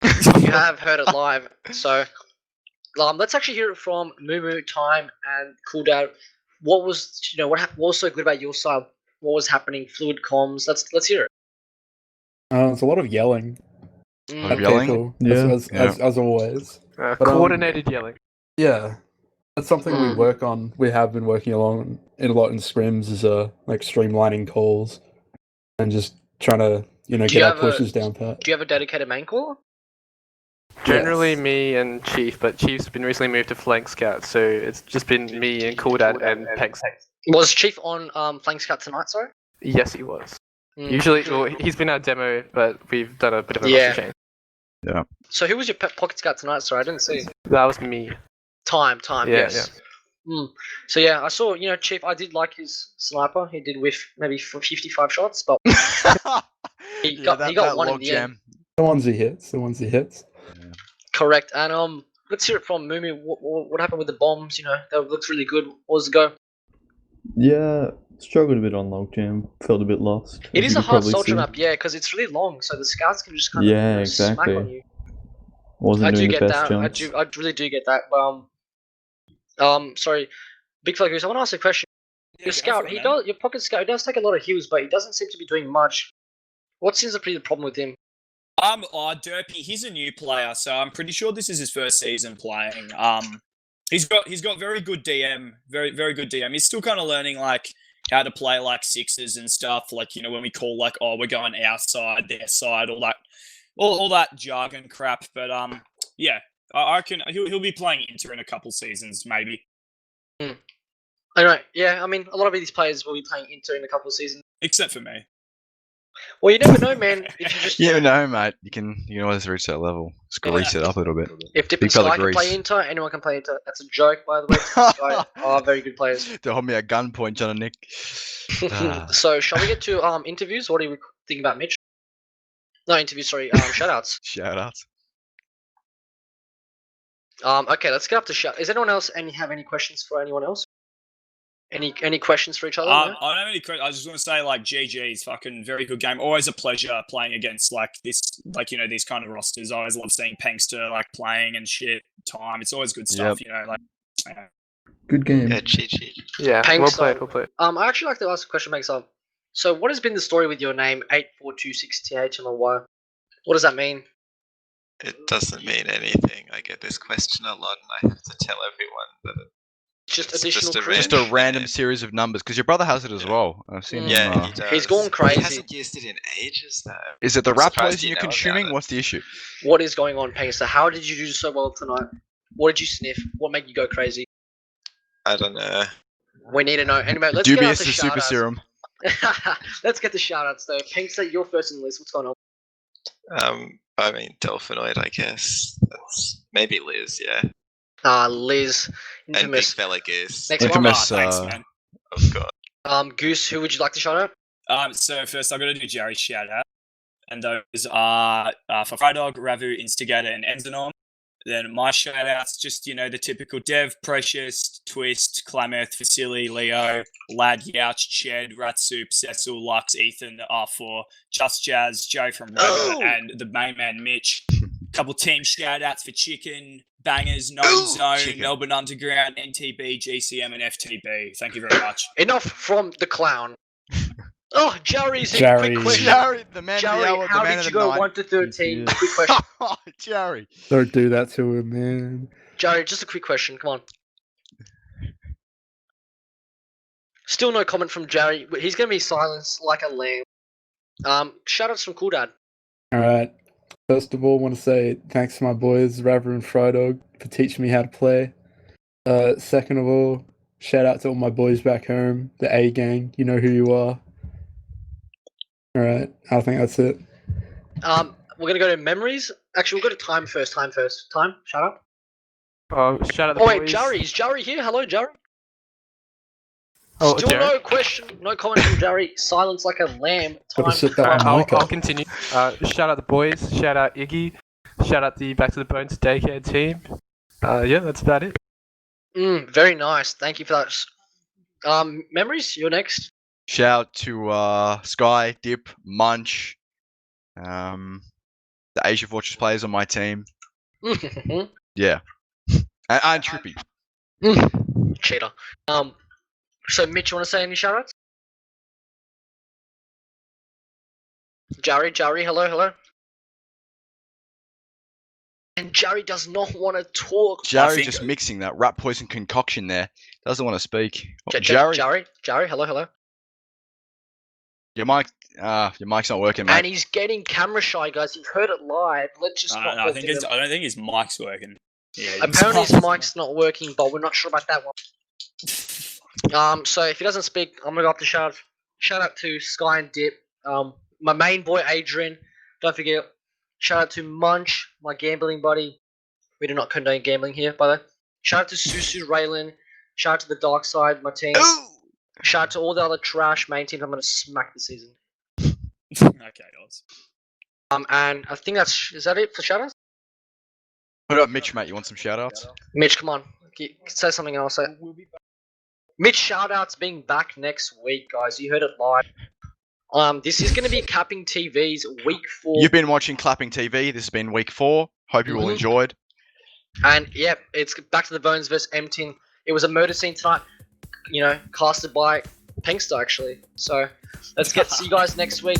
You have heard it live. So let's actually hear it from Mumu, Time, and Cool Dad. What was what was so good about your side? What was happening? Fluid comms. Let's hear it. There's a lot of yelling. Yelling? People, as always. Coordinated yelling. Yeah, that's something we work on. We have been working along in a lot in scrims is like streamlining calls and just trying to get our pushes down pat. Do you have a dedicated main caller? Generally Yes. me and Chief, but Chief's been recently moved to flank scout, so it's just been me and Cooldat and Pex. Was Chief on flank scout tonight? Sorry. Yes, he was. Mm. Usually, well, he's been our demo, but we've done a bit of a Yeah. roster change. Yeah. So who was your pocket scout tonight? Sorry, I didn't see. That was me. Time. Yeah, Yes. So yeah, I saw. Chief. I did like his sniper. He did whiff maybe 55 shots, but he got one in the end. The ones he hits. Yeah. Correct. And let's hear it from Moomy. What happened with the bombs? They looked really good. What was the go? Yeah, struggled a bit on logjam. Felt a bit lost. It as is you a could hard probably soldier see. map, yeah, because it's really long, so the scouts can just kind of Yeah, smack exactly. on you. Wasn't I doing do the get best that. jumps. I really do get that. Sorry, Big Fella Goose. I want to ask a question. Your scout, your pocket scout, he does take a lot of heals, but he doesn't seem to be doing much. What seems to be the problem with him? Derpy, he's a new player, so I'm pretty sure this is his first season playing. He's got very good DM, very very good DM. He's still kind of learning like how to play like sixes and stuff. Like when we call like, oh, we're going our side, their side, all that jargon crap. But yeah, I reckon he'll be playing Inter in a couple seasons maybe. Anyway, yeah, I mean, a lot of these players will be playing Inter in a couple of seasons. Except for me. Well, you never know, man. If you just You know, mate. You can always reach that level. Just grease it up a little bit. if Dip and Big fella Sky can Grease. play Inter, anyone can play Inter. That's a joke, by the way. Dip and Sky are very good players. They hold me at gunpoint, John and Nick. So, shall we get to interviews? What do you think about Mitch? No interviews, sorry. Shoutouts. Shout out. Okay, let's get up to shout. Is anyone else have any questions for anyone else? Any questions for each other? No? I don't have any questions. I just want to say like GG's fucking very good game. Always a pleasure playing against like this, like these kind of rosters. I always love seeing Pengster like playing and shit. Time. It's always good stuff. Good game. Yeah, GG. Yeah, Panks, well played. I actually like to ask a question, Max. So, what has been the story with your name 8426THMLY? What does that mean? It doesn't mean anything. I get this question a lot, and I have to tell everyone that Just It's additional just a credit? Just a random series of numbers, because your brother has it as well. I've seen him. Yeah, he does. He's gone He crazy. hasn't used it in ages, though. Is it the I'm rap surprised poison you you're know about consuming? it. What's the issue? What is going on, Pangster? How did you do so well tonight? What did you sniff? What made you go crazy? I don't know. We need to know. Anyway, let's get out Dubious the the super shoutouts. serum. Let's get the shoutouts though. Pangster, you're first on the list. What's going on? I mean, Delphinoid, I guess. That's maybe Liz, yeah. Liz, And Big infamous. Fella Goose. Next Infamous. Thanks, man. Oh god. Goose, who would you like to shout out? So first I've got to do Jerry's shout out. And those are for Frydog, Ravu, Instigator, and Enzanorm. Then my shout outs, just, the typical Dev, Precious, Twist, Klamath, Vasily, Leo, Lad, Youch, Ched, Ratsoup, Cecil, Lux, Ethan, R4, Just Jazz, Joe from Rabbit, and the main man, Mitch. Couple team shout outs for Chicken, Bangers, No Zone, Chicken. Melbourne Underground, NTB, GCM, and FTB. Thank you very much. Enough from the clown. Oh, Jerry's a Jerry. quick question. Jerry, the man of the Jerry, hour, the how man did of you the go night. 1 to 13? Yeah. Quick question. Jerry. Don't do that to him, man. Jerry, just a quick question. Come on. Still no comment from Jerry. He's going to be silenced like a lamb. Shoutouts from Cool Dad. All right. First of all, I want to say thanks to my boys, Raver and Frydog, for teaching me how to play. Second of all, shout out to all my boys back home, the A gang. You know who you are. All right. I think that's it. We're going to go to memories. Actually, we'll go to time first. Time, shout out. Shout out the Oh, wait, boys. Jerry. Is Jerry here? Hello, Jerry. Oh, Still Jerry? no question, no comment from Jerry. Silence like a lamb. Gotta Time. sit that I'll mic up. continue. Shout out the boys. Shout out Iggy. Shout out the Back to the Bones daycare team. Yeah, that's about it. Very nice. Thank you for that. Memories, you're next. Shout out to Sky, Dip, Munch, the Asia Fortress players on my team. Yeah. And Trippy. Cheater. So Mitch, you want to say any shoutouts? Jerry, hello. And Jerry does not want to talk. Jerry just mixing that rat poison concoction there. Doesn't want to speak. Oh, Jerry, hello. Your mic's not working, mate. And he's getting camera shy, guys. You've heard it live. Let's just not. I don't think his mic's working. Yeah, apparently his mic's not working, but we're not sure about that one. So if he doesn't speak, I'm gonna have to shout out to Sky and Dip. My main boy Adrian. Don't forget. Shout out to Munch, my gambling buddy. We do not condone gambling here, by the way. Shout out to Susu Raylan. Shout out to the Dark Side, my team. Shout out to all the other trash main teams I'm gonna smack this season. Okay, guys. And I think is that it for shout outs? What about Mitch, mate? You want some shout outs? Mitch, come on. Say something and I'll say it. Mitch shout outs being back next week, guys. You heard it live. This is going to be CappingTV's week 4. You've been watching CappingTV. This has been week 4. Hope you all enjoyed. And yeah, it's Back to the Bones versus MTIN. It was a murder scene tonight, casted by Pinkster actually. So let's see you guys next week.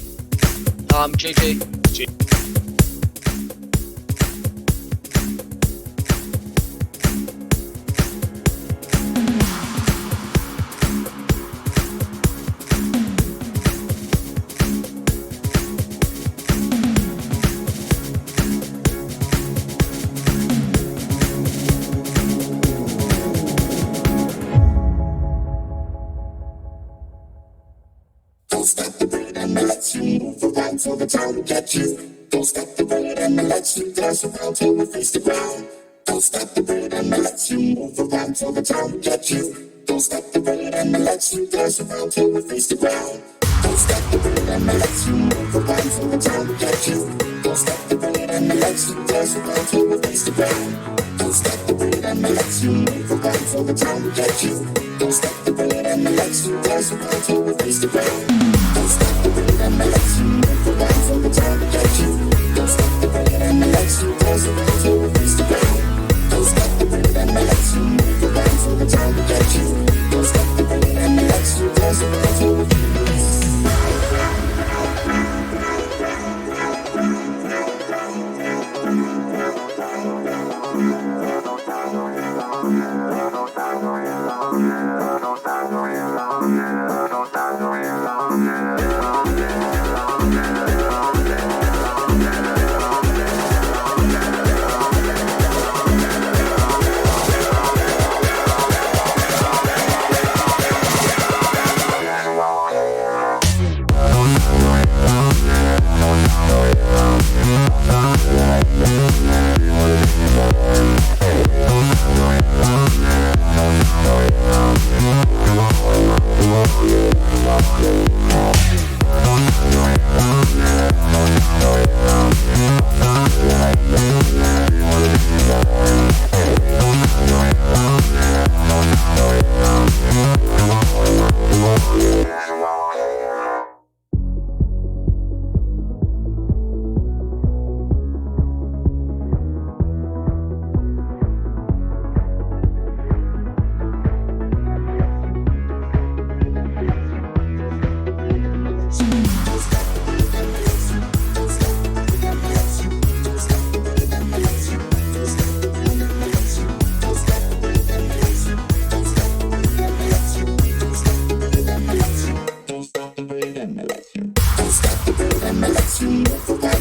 GG. Don't stop the beat and let you move around till the time get you. Don't stop the beat and let you dance around till we face the ground. Don't stop the beat and let you move around till the time get you. Don't stop the beat and let you dance around till we face the ground. Don't stop the beat and let you move around till the time get you. Don't stop the beat and let you dance around till we face the ground. Don't stop the beat and let you move around till the time get you. Don't stop the beat and let you dance around till we face the ground. Don't stop the beat and let you move around till the time get you. Don't stop the beat and let you dance around till we face the ground. Don't stop the beat and let you move around till the time get you. Don't stop the beat and let you dance around till we face the ground.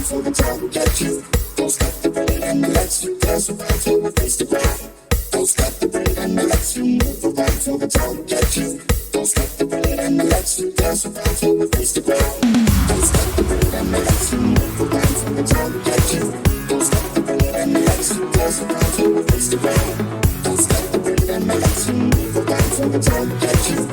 Till the time get you. Don't stop the beat and let you dance around till we face the ground. Don't stop the beat and let you move around till the time get you. Don't stop the beat and let you dance around till we face the ground. Don't stop the beat and let you move around till the time get you. Don't stop the beat and let you dance around till we face the ground. Don't stop the beat and let you move around till the time get you.